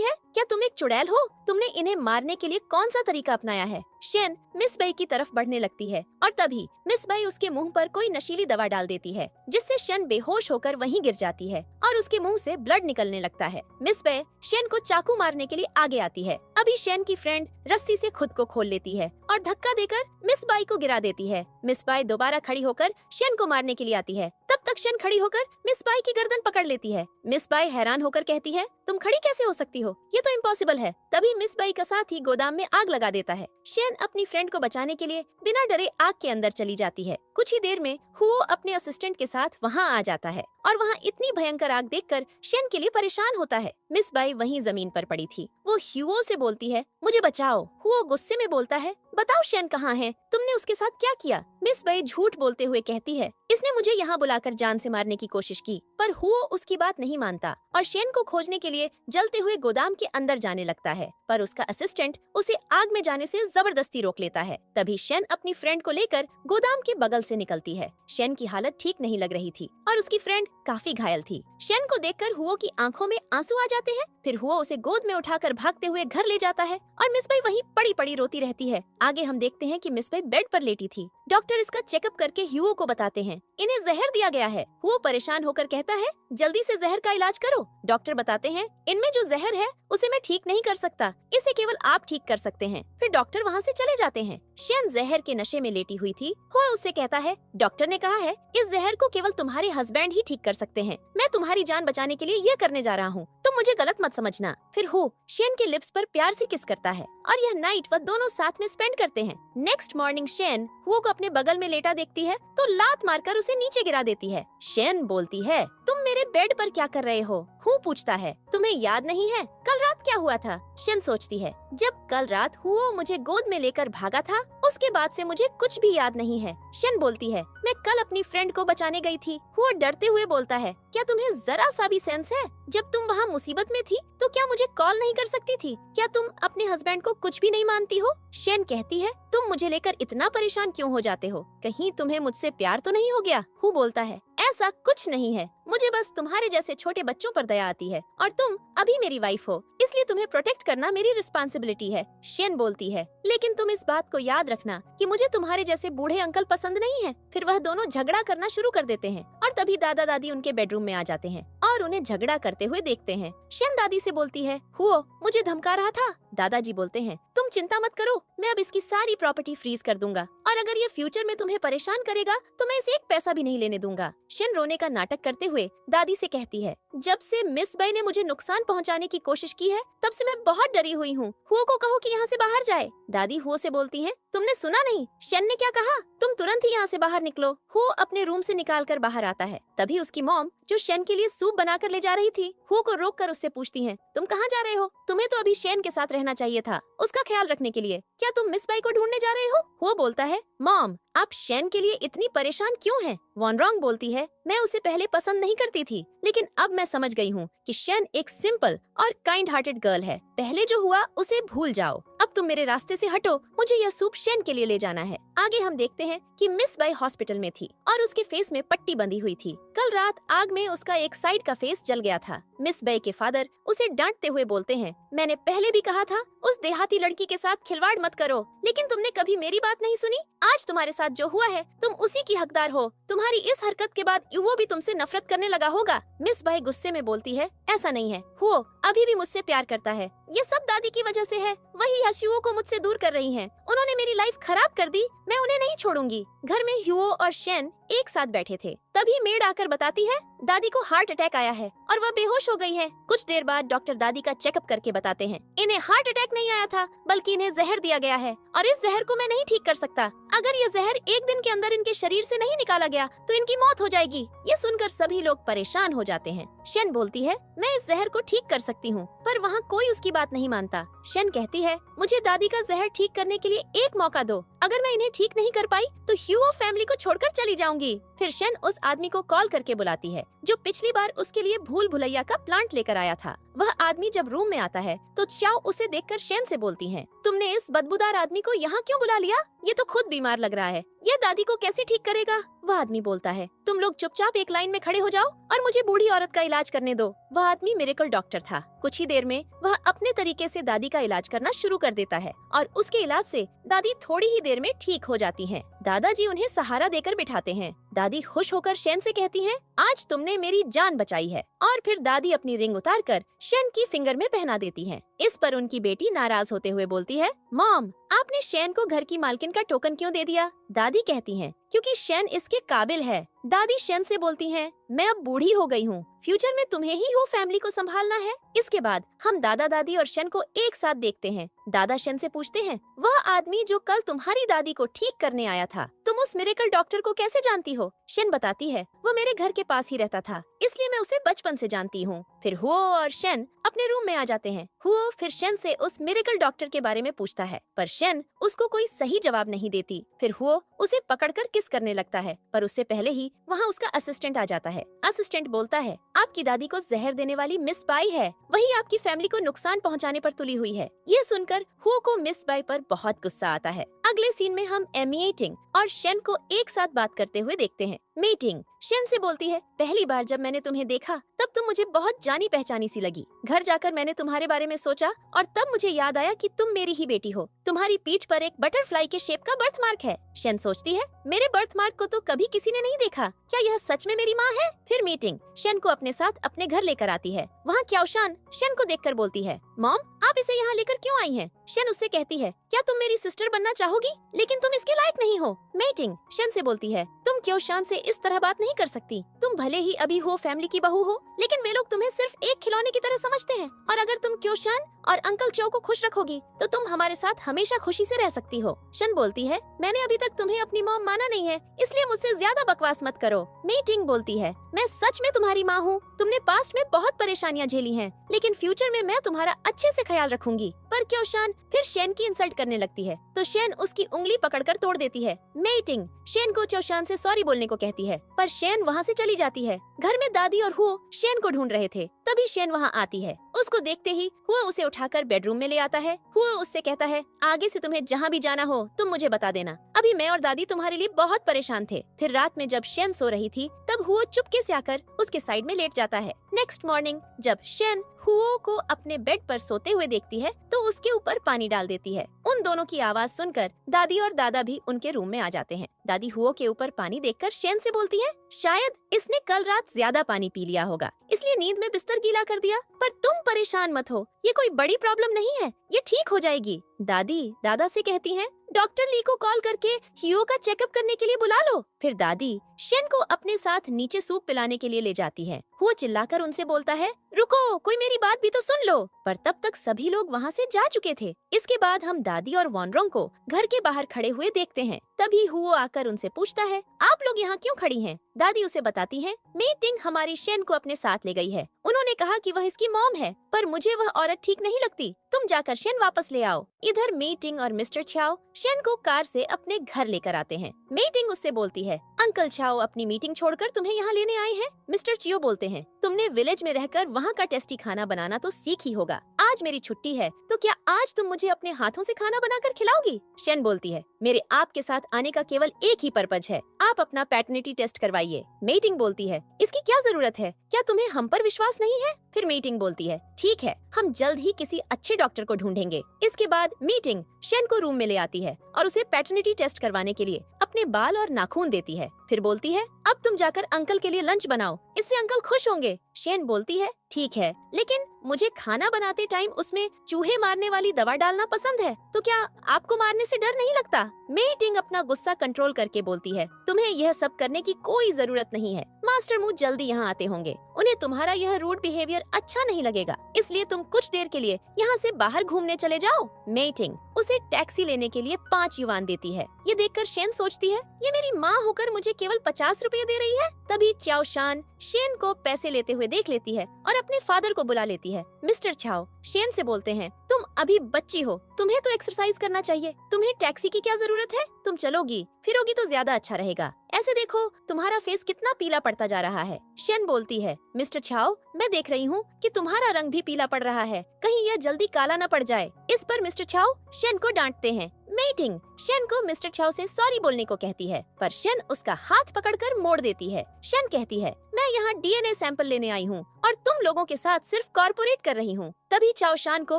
है, क्या तुम एक चुड़ैल हो? तुमने इन्हें मारने के लिए कौन सा तरीका अपनाया है? शेन मिस बाई की तरफ बढ़ने लगती है और तभी मिस बाई उसके मुंह पर कोई नशीली दवा डाल देती है जिससे शेन बेहोश होकर वहीं गिर जाती है और उसके मुंह से ब्लड निकलने लगता है। मिस बाई शेन को चाकू मारने के लिए आगे आती है। अभी शेन की फ्रेंड रस्सी से खुद को खोल लेती है और धक्का देकर मिस बाई को गिरा देती है। मिस बाई दोबारा खड़ी होकर शेन को मारने के लिए आती है। तब तक शेन खड़ी होकर मिस बाई की गर्दन पकड़ लेती है। मिस बाई हैरान होकर कहती है, तुम खड़ी कैसे हो सकती हो? ये तो इम्पॉसिबल है। तभी मिस बाई का साथी गोदाम में आग लगा देता है। शेन अपनी फ्रेंड को बचाने के लिए बिना डरे आग के अंदर चली जाती है। कुछ ही देर में हुओ अपने असिस्टेंट के साथ वहाँ आ जाता है और वहाँ इतनी भयंकर आग देखकर शेन के लिए परेशान होता है। मिस बाई वहीं जमीन पर पड़ी थी। वो हुओ से बोलती है, मुझे बचाओ। हुओ गुस्से में बोलता है, बताओ शेन कहाँ है? तुमने उसके साथ क्या किया? मिस बाई झूठ बोलते हुए कहती है, इसने मुझे यहाँ बुलाकर जान से मारने की कोशिश की। पर हुओ उसकी बात नहीं मानता और शेन को खोजने के लिए जलते हुए गोदाम के अंदर जाने लगता है पर उसका असिस्टेंट उसे आग में जाने से जबरदस्ती रोक लेता है। तभी शेन अपनी फ्रेंड को लेकर गोदाम के बगल से निकलती है। शेन की हालत ठीक नहीं लग रही थी और उसकी फ्रेंड काफी घायल थी। शेन को देखकर हुओ की आंखों में आंसू आ जाते हैं। फिर हुओ उसे गोद में उठाकर भागते हुए घर ले जाता है और मिस बाई वहीं पड़ी पड़ी रोती रहती है। आगे हम देखते हैं कि मिस बाई बेड पर लेटी थी। डॉक्टर इसका चेकअप करके ह्यूओ को बताते हैं इन्हें जहर दिया गया है। हुओ परेशान होकर कहता है जल्दी से जहर का इलाज करो। डॉक्टर बताते हैं इनमें जो जहर है उसे मैं ठीक नहीं कर सकता, इसे केवल आप ठीक कर सकते हैं। फिर डॉक्टर वहाँ से चले जाते हैं। शेन जहर के नशे में लेटी हुई थी। हुओ उससे कहता है डॉक्टर ने कहा है इस जहर को केवल तुम्हारे हस्बैंड ही ठीक कर सकते हैं। मैं तुम्हारी जान बचाने के लिए ये करने जा रहा हूँ, तुम मुझे गलत मत समझना। फिर हो शेन के लिप्स पर प्यार से किस करता है और यह नाइट वह दोनों साथ में स्पेंड करते हैं। नेक्स्ट मॉर्निंग शेन हुओ को अपने बगल में लेटा देखती है तो लात मारकर उसे नीचे गिरा देती है। शेन बोलती है तुम मेरे बेड पर क्या कर रहे हो? हु पूछता है तुम्हें याद नहीं है कल रात क्या हुआ था? शेन सोचती है जब कल रात हुओ मुझे गोद में लेकर भागा था उसके बाद से मुझे कुछ भी याद नहीं है। शेन बोलती है मैं कल अपनी फ्रेंड को बचाने गई थी। हुओ डरते हुए बोलता है क्या तुम्हें जरा सा भी सेंस है? जब तुम वहाँ मुसीबत में थी तो क्या मुझे कॉल नहीं कर सकती थी? क्या तुम अपने हस्बैंड को कुछ भी नहीं मानती हो? शेन कहती है तुम मुझे लेकर इतना परेशान क्यों हो जाते हो? कहीं तुम्हें मुझसे प्यार तो नहीं हो गया? हु बोलता है ऐसा कुछ नहीं है, मुझे बस तुम्हारे जैसे छोटे बच्चों पर दया आती है और तुम अभी मेरी वाइफ हो इसलिए तुम्हें प्रोटेक्ट करना मेरी रिस्पांसिबिलिटी है। शेन बोलती है लेकिन तुम इस बात को याद रखना कि मुझे तुम्हारे जैसे बूढ़े अंकल पसंद नहीं है। फिर वह दोनों झगड़ा करना शुरू कर देते हैं और तभी दादा दादी उनके बेडरूम में आ जाते हैं और उन्हें झगड़ा करते हुए देखते हैं। शेन दादी से बोलती है हुओ मुझे धमका रहा था। दादाजी बोलते हैं तुम चिंता मत करो, मैं अब इसकी सारी प्रॉपर्टी फ्रीज कर दूंगा और अगर ये फ्यूचर में तुम्हें परेशान करेगा तो मैं इसे एक पैसा भी नहीं लेने दूंगा। शेन रोने का नाटक करते हुए दादी से कहती है जब से मिस बाई ने मुझे नुकसान पहुंचाने की कोशिश की है तब से मैं बहुत डरी हुई हूँ। हुओ को कहो कि यहाँ से बाहर जाए। दादी हुओ से बोलती है तुमने सुना नहीं शेन ने क्या कहा? तुम तुरंत ही यहाँ से बाहर निकलो। हुओ अपने रूम से निकालकर बाहर आता है। तभी उसकी मॉम जो शेन के लिए सूप बनाकर ले जा रही थी हुओ को रोककर उससे पूछती है तुम कहाँ जा रहे हो? तुम्हें तो अभी शेन के साथ रहना चाहिए था, उसका ख्याल रखने के लिए। क्या तुम मिस बाई को ढूंढने जा रहे हो? हुओ बोलता है मॉम आप शेन के लिए इतनी परेशान क्यों हैं? वॉन रॉन्ग बोलती है मैं उसे पहले पसंद नहीं करती थी लेकिन अब मैं समझ गई हूँ कि शेन एक सिंपल और काइंड हार्टेड गर्ल है। पहले जो हुआ उसे भूल जाओ, अब तुम मेरे रास्ते से हटो, मुझे यह सूप शेन के लिए ले जाना है। आगे हम देखते हैं कि मिस बाई हॉस्पिटल में थी और उसके फेस में पट्टी बंधी हुई थी। कल रात आग में उसका एक साइड का फेस जल गया था। मिस बाई के फादर उसे डांटते हुए बोलते हैं मैंने पहले भी कहा था उस देहाती लड़की के साथ खिलवाड़ मत करो, लेकिन तुमने कभी मेरी बात नहीं सुनी। आज तुम्हारे साथ जो हुआ है तुम उसी की हकदार हो। तुम्हारी इस हरकत के बाद वो भी तुमसे नफरत करने लगा होगा। मिस बाई गुस्से में बोलती है ऐसा नहीं है, हुओ अभी भी मुझसे प्यार करता है। ये सब दादी की वजह से है, वही हसीओ को मुझसे दूर कर रही हैं। उन्होंने मेरी लाइफ खराब कर दी, मैं उन्हें नहीं छोड़ूंगी। घर में ह्यूओ और शेन एक साथ बैठे थे, तभी मेड आकर बताती है दादी को हार्ट अटैक आया है और वह बेहोश हो गई है। कुछ देर बाद डॉक्टर दादी का चेकअप करके बताते हैं इन्हें हार्ट अटैक नहीं आया था बल्कि इन्हें जहर दिया गया है और इस जहर को मैं नहीं ठीक कर सकता। अगर ये जहर एक दिन के अंदर इनके शरीर से नहीं निकाला गया तो इनकी मौत हो जाएगी। ये सुनकर सभी लोग परेशान हो जाते हैं। शेन बोलती है मैं इस जहर को ठीक कर सकती हूँ, पर वहाँ कोई उसकी बात नहीं मानता। शेन कहती है मुझे दादी का जहर ठीक करने के लिए एक मौका दो, अगर मैं इन्हें ठीक नहीं कर पाई तो ह्यूओ फैमिली को छोड़कर चली जाऊंगी। फिर शेन उस आदमी को कॉल करके बुलाती है जो पिछली बार उसके लिए भूल भुलैया का प्लांट लेकर आया था। वह आदमी जब रूम में आता है तो चाओ उसे देखकर शेन से बोलती है तुमने इस बदबूदार आदमी को यहाँ क्यों बुला लिया? ये तो खुद बीमार लग रहा है, ये दादी को कैसे ठीक करेगा? वह आदमी बोलता है तुम लोग चुपचाप एक लाइन में खड़े हो जाओ और मुझे बूढ़ी औरत का इलाज करने दो। वह आदमी मिरेकल डॉक्टर था। कुछ ही देर में वह अपने तरीके से दादी का इलाज करना शुरू कर देता है और उसके इलाज से दादी थोड़ी ही देर में ठीक हो जाती हैं। दादाजी उन्हें सहारा देकर बिठाते हैं। दादी खुश होकर शेन से कहती हैं आज तुमने मेरी जान बचाई है, और फिर दादी अपनी रिंग उतारकर शेन की फिंगर में पहना देती हैं। इस पर उनकी बेटी नाराज होते हुए बोलती है मॉम आपने शेन को घर की मालकिन का टोकन क्यों दे दिया? दादी कहती हैं क्योंकि शेन इसके काबिल है। दादी शेन से बोलती हैं मैं अब बूढ़ी हो गई हूँ, फ्यूचर में तुम्हें ही हो फैमिली को संभालना है। इसके बाद हम दादा दादी और शेन को एक साथ देखते हैं। दादा शेन से पूछते हैं वह आदमी जो कल तुम्हारी दादी को ठीक करने आया था, तुम उस मिरेकल डॉक्टर को कैसे जानती हो? शेन बताती है वो मेरे घर के पास ही रहता था, इसलिए मैं उसे बचपन से जानती हूँ। फिर हुओ और शेन अपने रूम में आ जाते हैं। हुओ फिर शेन से उस मिरेकल डॉक्टर के बारे में पूछता है, पर शेन उसको कोई सही जवाब नहीं देती। फिर हुओ उसे पकड़कर किस करने लगता है, पर उससे पहले ही वहाँ उसका असिस्टेंट आ जाता है। असिस्टेंट बोलता है आपकी दादी को जहर देने वाली मिस बाई है, वही आपकी फैमिली को नुकसान पहुँचाने पर तुली हुई है। ये सुनकर हुओ को मिस बाई पर बहुत गुस्सा आता है। अगले सीन में हम एमी एटिंग और शेन को एक साथ बात करते हुए देखते हैं। मीटिंग शेन से बोलती है, पहली बार जब मैंने तुम्हें देखा तब तुम मुझे बहुत जानी पहचानी सी लगी। घर जाकर मैंने तुम्हारे बारे में सोचा और तब मुझे याद आया कि तुम मेरी ही बेटी हो। तुम्हारी पीठ पर एक बटरफ्लाई के शेप का बर्थ मार्क है। शेन सोचती है, मेरे बर्थ मार्क को तो कभी किसी ने नहीं देखा, क्या यह सच में मेरी माँ है? फिर मीटिंग शेन को अपने साथ अपने घर लेकर आती है। वहाँ क्याओशान शेन को देखकर बोलती है, मॉम आप इसे यहाँ लेकर क्यों आई हैं? शेन उससे कहती है, क्या तुम मेरी सिस्टर बनना चाहोगी? लेकिन तुम इसके लायक नहीं हो। मीटिंग शेन से बोलती है, तुम क्याओशान से इस तरह बात नहीं कर सकती। तुम भले ही अभी हो फैमिली की बहू हो, लेकिन वे लोग तुम्हें सिर्फ एक खिलौने की तरह समझते हैं। और अगर तुम क्याओशान और अंकल चो को खुश रखोगी तो तुम हमारे साथ हमेशा खुशी से रह सकती हो। शेन बोलती है, मैंने अभी तक तुम्हें अपनी मॉम माना नहीं है, इसलिए मुझसे ज्यादा बकवास मत करो। मीटिंग बोलती है, मैं सच में तुम्हारी माँ हूँ। तुमने पास्ट में बहुत परेशानियाँ झेली हैं, लेकिन फ्यूचर में मैं तुम्हारा अच्छे से ख्याल रखूंगी। पर क्याओशान फिर शेन की इंसल्ट करने लगती है तो शेन उसकी उंगली पकड़कर तोड़ देती है। मीटिंग शेन को क्याओशान से सॉरी बोलने को कहती है, पर शेन वहाँ से चली जाती है। घर में दादी और हुओ शेन को ढूंढ रहे थे, तभी शेन वहाँ आती है। उसको देखते ही हुओ उसे उठाकर बेडरूम में ले आता है। हुओ उससे कहता है, आगे से तुम्हें जहाँ भी जाना हो तुम मुझे बता देना, अभी मैं और दादी तुम्हारे लिए बहुत परेशान थे। फिर रात में जब शेन सो रही थी तब हुओ चुपके से आकर उसके साइड में लेट जाता है। नेक्स्ट मॉर्निंग जब शेन हुओ को अपने बेड पर सोते हुए देखती है तो उसके ऊपर पानी डाल देती है। उन दोनों की आवाज सुनकर दादी और दादा भी उनके रूम में आ जाते हैं। दादी हुओ के ऊपर पानी देखकर शेन से बोलती है, शायद इसने कल रात ज्यादा पानी पी लिया होगा, इसलिए नींद में बिस्तर गीला कर दिया। पर तुम परेशान मत हो, ये कोई बड़ी प्रॉब्लम नहीं है, ये ठीक हो जाएगी। दादी दादा से कहती हैं, डॉक्टर ली को कॉल करके हियो का चेकअप करने के लिए बुला लो। फिर दादी शेन को अपने साथ नीचे सूप पिलाने के लिए ले जाती है। हुओ चिल्लाकर उनसे बोलता है, रुको, कोई मेरी बात भी तो सुन लो। पर तब तक सभी लोग वहाँ से जा चुके थे। इसके बाद हम दादी और वॉनरोंग को घर के बाहर खड़े हुए देखते हैं। तभी हुओ आकर उनसे पूछता है, आप लोग यहाँ क्यों खड़ी हैं? दादी उसे बताती है, मीटिंग हमारी शेन को अपने साथ ले गई है। उन्होंने कहा कि वह इसकी मॉम है, पर मुझे वह औरत ठीक नहीं लगती। तुम जाकर शेन वापस ले आओ। इधर मीटिंग और मिस्टर छाओ शेन को कार से अपने घर लेकर आते हैं। मीटिंग उससे बोलती है, अंकल छाओ अपनी मीटिंग छोड़कर तुम्हें यहाँ लेने आए हैं। मिस्टर चियो बोलते हैं, तुमने विलेज में रहकर वहाँ का टेस्टी खाना बनाना तो सीख ही होगा। आज मेरी छुट्टी है, तो क्या आज तुम मुझे अपने हाथों से खाना बनाकर खिलाओगी? शेन बोलती है, मेरे आपके साथ आने का केवल एक ही पर्पज है, आप अपना पैटर्निटी टेस्ट करवाइए। मीटिंग बोलती है, इसकी क्या जरूरत है? क्या तुम्हें हम पर विश्वास नहीं है? फिर मीटिंग बोलती है, ठीक है, हम जल्द ही किसी अच्छे डॉक्टर को ढूंढेंगे। इसके बाद मीटिंग शेन को रूम में ले आती है और उसे पैटर्निटी टेस्ट करवाने के लिए अपने बाल और नाखून देती है। फिर बोलती है, अब तुम जाकर अंकल के लिए लंच बनाओ, इससे अंकल खुश होंगे। शेन बोलती है, ठीक है, लेकिन मुझे खाना बनाते टाइम उसमें चूहे मारने वाली दवा डालना पसंद है, तो क्या आपको मारने से डर नहीं लगता? मीटिंग अपना गुस्सा कंट्रोल करके बोलती है, तुम्हें यह सब करने की कोई जरूरत नहीं है। मास्टर मू जल्दी यहाँ आते होंगे, उन्हें तुम्हारा यह रूड बिहेवियर अच्छा नहीं लगेगा, इसलिए तुम कुछ देर के लिए यहाँ से बाहर घूमने चले जाओ। मीटिंग उसे टैक्सी लेने के लिए 5 युआन देती है। ये देखकर शेन सोचती है, ये मेरी माँ होकर मुझे केवल 50 रुपए दे रही है। तभी चाओशान शेन को पैसे लेते हुए देख लेती है और अपने फादर को बुला लेती है। मिस्टर चाओ शेन से बोलते हैं, तुम अभी बच्ची हो, तुम्हें तो एक्सरसाइज करना चाहिए, तुम्हें टैक्सी की क्या जरूरत है? तुम चलोगी फिरोगी तो ज्यादा अच्छा रहेगा। ऐसे देखो तुम्हारा फेस कितना पीला पड़ता जा रहा है। शेन बोलती है, मिस्टर चाओ मैं देख रही हूँ कि तुम्हारा रंग भी पीला पड़ रहा है, कहीं यह जल्दी काला न पड़ जाए। इस पर मिस्टर चाओ शेन को डांटते हैं। मीटिंग शेन को मिस्टर चाओ से सॉरी बोलने को कहती है, पर शेन उसका हाथ पकड़कर मोड़ देती है। शेन कहती है, मैं यहाँ डीएनए सैंपल लेने आई हूँ और तुम लोगों के साथ सिर्फ कॉर्पोरेट कर रही हूँ। तभी चाओशान को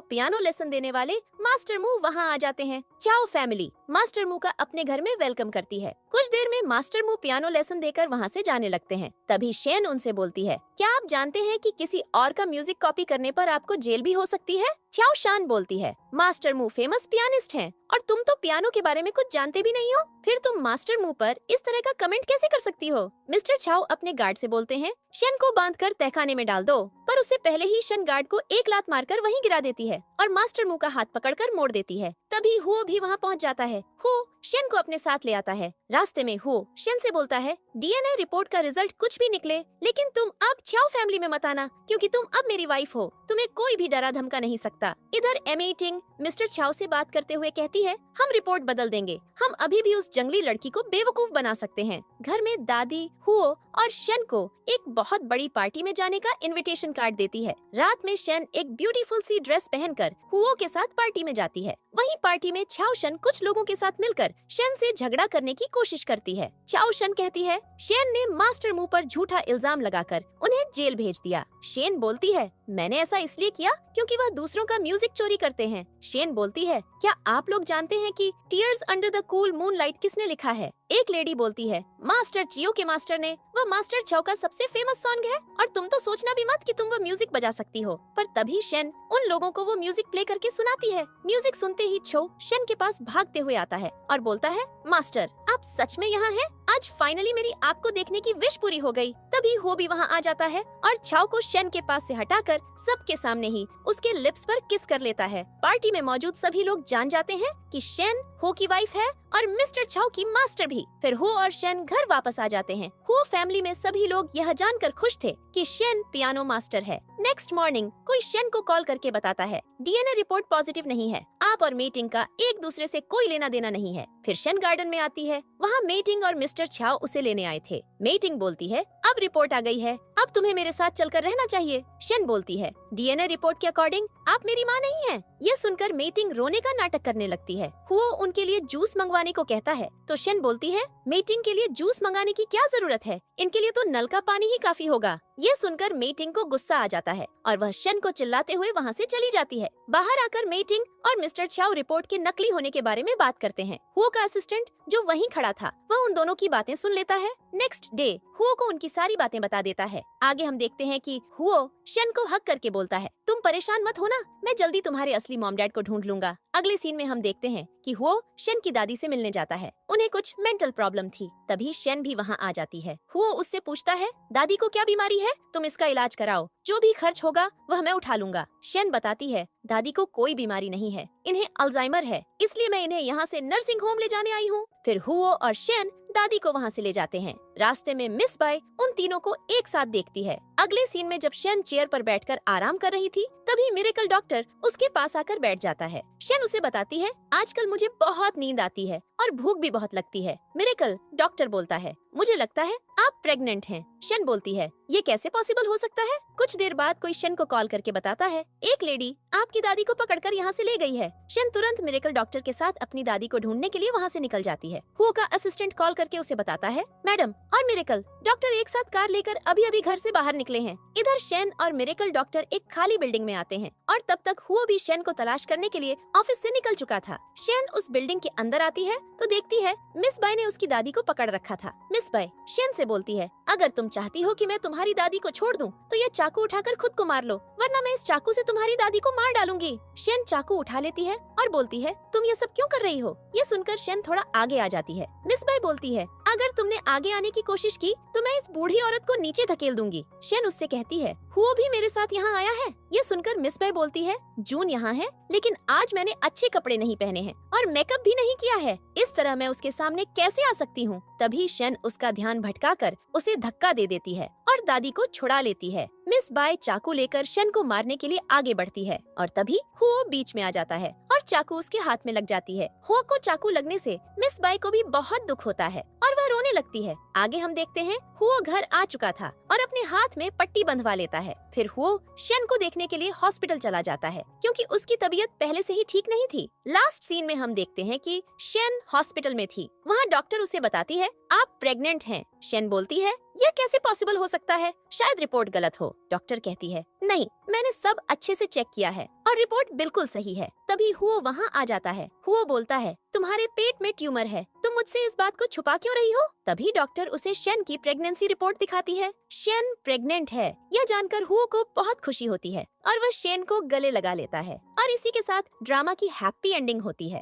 पियानो लेसन देने वाले मास्टर मू वहाँ आ जाते हैं। चाओ फैमिली मास्टर मू का अपने घर में वेलकम करती है। कुछ देर में मास्टर मू पियानो लेसन देकर वहाँ से जाने लगते हैं। तभी शेन उनसे बोलती है, क्या आप जानते हैं कि किसी और का म्यूजिक कॉपी करने पर आपको जेल भी हो सकती है? चाओशान बोलती है, मास्टर मू फेमस पियानिस्ट हैं और तुम तो पियानो के बारे में कुछ जानते भी नहीं हो, फिर तुम मास्टर मू पर इस तरह का कमेंट कैसे कर सकती हो? मिस्टर चाओ अपने गार्ड से बोलते हैं, शेन को बांधकर तहखाने में डाल दो, पर उससे पहले ही शेन गार्ड को एक लात मारकर वहीं गिरा देती है और मास्टर मू का हाथ पकड़कर मोड़ देती है। तभी हुओ भी वहाँ पहुँच जाता है। हुओ शेन को अपने साथ ले आता है। रास्ते में हुओ शेन से बोलता है, डीएनए रिपोर्ट का रिजल्ट कुछ भी निकले, लेकिन तुम अब चाओ फैमिली में मत आना, क्योंकि तुम अब मेरी वाइफ हो, तुम्हें कोई भी डरा धमका नहीं सकता। इधर एमीटिंग मिस्टर चाओ से बात करते हुए कहती है, हम रिपोर्ट बदल देंगे, हम अभी भी उस जंगली लड़की को बेवकूफ बना सकते हैं। घर में दादी हुओ और शेन को एक बहुत बड़ी पार्टी में जाने का इनविटेशन कार्ड देती है। रात में शेन एक ब्यूटीफुल सी ड्रेस पहनकर हुओ के साथ पार्टी में जाती है। वहीं पार्टी में छाओशन कुछ लोगों के साथ मिलकर शेन से झगड़ा करने की कोशिश करती है। छाओशन कहती है शेन ने मास्टर मुंह पर झूठा इल्जाम लगाकर उन्हें जेल भेज दिया। शेन बोलती है मैंने ऐसा इसलिए किया क्योंकि वह दूसरों का म्यूजिक चोरी करते हैं। शेन बोलती है क्या आप लोग जानते हैं कि tears under the cool moonlight किसने लिखा है? एक लेडी बोलती है मास्टर चियो के मास्टर ने। वह मास्टर छाओ का सबसे फेमस सॉन्ग है और तुम तो सोचना भी मत कि तुम वो म्यूजिक बजा सकती हो। पर तभी शेन उन लोगों को वो म्यूजिक प्ले करके सुनाती है। म्यूजिक सुनते ही छो शेन के पास भागते हुए आता है और बोलता है मास्टर आप सच में यहाँ हैं? आज फाइनली मेरी आपको देखने की विश पूरी हो गई। तभी हो भी वहाँ आ जाता है और छाओ को शेन के पास से हटाकर सबके सामने ही उसके लिप्स पर किस कर लेता है। पार्टी में मौजूद सभी लोग जान जाते हैं कि शेन हो की वाइफ है और मिस्टर छाओ की मास्टर भी। फिर हो और शेन घर वापस आ जाते हैं। हो फैमिली में सभी लोग यह जानकर खुश थे कि शेन पियानो मास्टर है। नेक्स्ट मॉर्निंग कोई शेन को कॉल करके बताता है डीएनए रिपोर्ट पॉजिटिव नहीं है। आप और मेटिंग का एक दूसरे से कोई लेना देना नहीं है। फिर शेन गार्डन में आती है। वहाँ मेटिंग और मिस्टर छाओ उसे लेने आए थे। मेटिंग बोलती है अब रिपोर्ट आ गई है, अब तुम्हें मेरे साथ चलकर रहना चाहिए। शेन बोलती है डीएनए रिपोर्ट के अकॉर्डिंग आप मेरी माँ नहीं है। ये सुनकर मेटिंग रोने का नाटक करने लगती है। हुओ उनके लिए जूस मंगवाने को कहता है तो शेन बोलती है मेटिंग के लिए जूस मंगाने की क्या जरूरत है, इनके लिए तो नल का पानी ही काफी होगा। ये सुनकर मेटिंग को गुस्सा आ जाता है और वह शेन को चिल्लाते हुए वहाँ से चली जाती है। बाहर आकर मेटिंग और मिस्टर छाओ रिपोर्ट के नकली होने के बारे में बात करते हैं। हुओ का असिस्टेंट जो वहीं खड़ा था वह उन दोनों की बातें सुन लेता है। नेक्स्ट डे हुओ को उनकी सारी बातें बता देता है। आगे हम देखते हैं कि हुओ शेन को हक करके बोलता है तुम परेशान मत होना, मैं जल्दी तुम्हारे असली मॉम डैड को ढूंढ लूंगा। अगले सीन में हम देखते हैं कि हुओ शेन की दादी से मिलने जाता है। उन्हें कुछ मेंटल प्रॉब्लम थी। तभी शेन भी वहाँ आ जाती है। हुओ उससे पूछता है दादी को क्या बीमारी है, तुम इसका इलाज कराओ, जो भी खर्च होगा वह मैं उठा लूंगा। शेन बताती है दादी को कोई बीमारी नहीं है, इन्हें अल्जाइमर है, इसलिए मैं इन्हें यहाँ से नर्सिंग होम ले जाने आई हूँ। फिर हुओ और शेन दादी को वहाँ से ले जाते हैं। रास्ते में मिस बाय उन तीनों को एक साथ देखती है। अगले सीन में जब शेन चेयर पर बैठकर आराम कर रही थी तभी मिरेकल डॉक्टर उसके पास आकर बैठ जाता है। शेन उसे बताती है आजकल मुझे बहुत नींद आती है और भूख भी बहुत लगती है। मिरेकल डॉक्टर बोलता है मुझे लगता है आप प्रेग्नेंट हैं। शेन बोलती है ये कैसे पॉसिबल हो सकता है? कुछ देर बाद कोई शेन को कॉल करके बताता है एक लेडी आपकी दादी को पकड़कर यहाँ से ले गई है। शेन तुरंत मिरेकल डॉक्टर के साथ अपनी दादी को ढूंढने के लिए वहाँ से निकल जाती है। हुओ का असिस्टेंट कॉल करके उसे बताता है मैडम और मिरेकल डॉक्टर एक साथ कार लेकर अभी अभी घर से बाहर निकले हैं। इधर शेन और मिरेकल डॉक्टर एक खाली बिल्डिंग में आते हैं और तब तक हुओ भी शेन को तलाश करने के लिए ऑफिस से निकल चुका था। शेन उस बिल्डिंग के अंदर आती है तो देखती है मिस बाय ने उसकी दादी को पकड़ रखा था। मिस बाय शेन से बोलती है अगर तुम चाहती हो कि मैं तुम्हारी दादी को छोड़ दूं तो ये चाकू उठाकर खुद को मार लो, वरना मैं इस चाकू से तुम्हारी दादी को मार डालूंगी। शेन चाकू उठा लेती है और बोलती है तुम ये सब क्यों कर रही हो? ये सुनकर शेन थोड़ा आगे आ जाती है। मिस बाय बोलती है अगर तुमने आगे आने की कोशिश की तो मैं इस बूढ़ी औरत को नीचे धकेल दूंगी। शेन उससे कहती है हुओ भी मेरे साथ यहाँ आया है। ये सुनकर मिस बाय बोलती है जून यहाँ है लेकिन आज मैंने अच्छे कपड़े नहीं पहने हैं और मेकअप भी नहीं किया है, इस तरह मैं उसके सामने कैसे आ सकती हूँ? तभी शेन उसका ध्यान भटकाकर उसे धक्का दे देती है और दादी को छुड़ा लेती है। मिस बाय चाकू लेकर शेन को मारने के लिए आगे बढ़ती है और तभी हुओ बीच में आ जाता है और चाकू उसके हाथ में लग जाती है। हुओ को चाकू लगने से मिस बाय को भी बहुत दुख होता है और वह रोने लगती है। आगे हम देखते हैं हुओ घर आ चुका था और अपने हाथ में पट्टी बंधवा लेता है। फिर हुओ शेन को देखने के लिए हॉस्पिटल चला जाता है क्योंकि उसकी तबीयत पहले से ही ठीक नहीं थी। लास्ट सीन में हम देखते हैं कि शेन हॉस्पिटल में थी। वहाँ डॉक्टर उसे बताती है आप प्रेग्नेंट हैं। शेन बोलती है यह कैसे पॉसिबल हो सकता है, शायद रिपोर्ट गलत हो। डॉक्टर कहती है नहीं, मैंने सब अच्छे से चेक किया है और रिपोर्ट बिल्कुल सही है। तभी हुओ वहाँ आ जाता है। हुओ बोलता है तुम्हारे पेट में ट्यूमर है, तुम मुझसे इस बात को छुपा क्यों रही हो? तभी डॉक्टर उसे शेन की प्रेगनेंसी रिपोर्ट दिखाती है। शेन प्रेग्नेंट है। यह जानकर हुओ को बहुत खुशी होती है और वह शेन को गले लगा लेता है और इसी के साथ ड्रामा की हैप्पी एंडिंग होती है।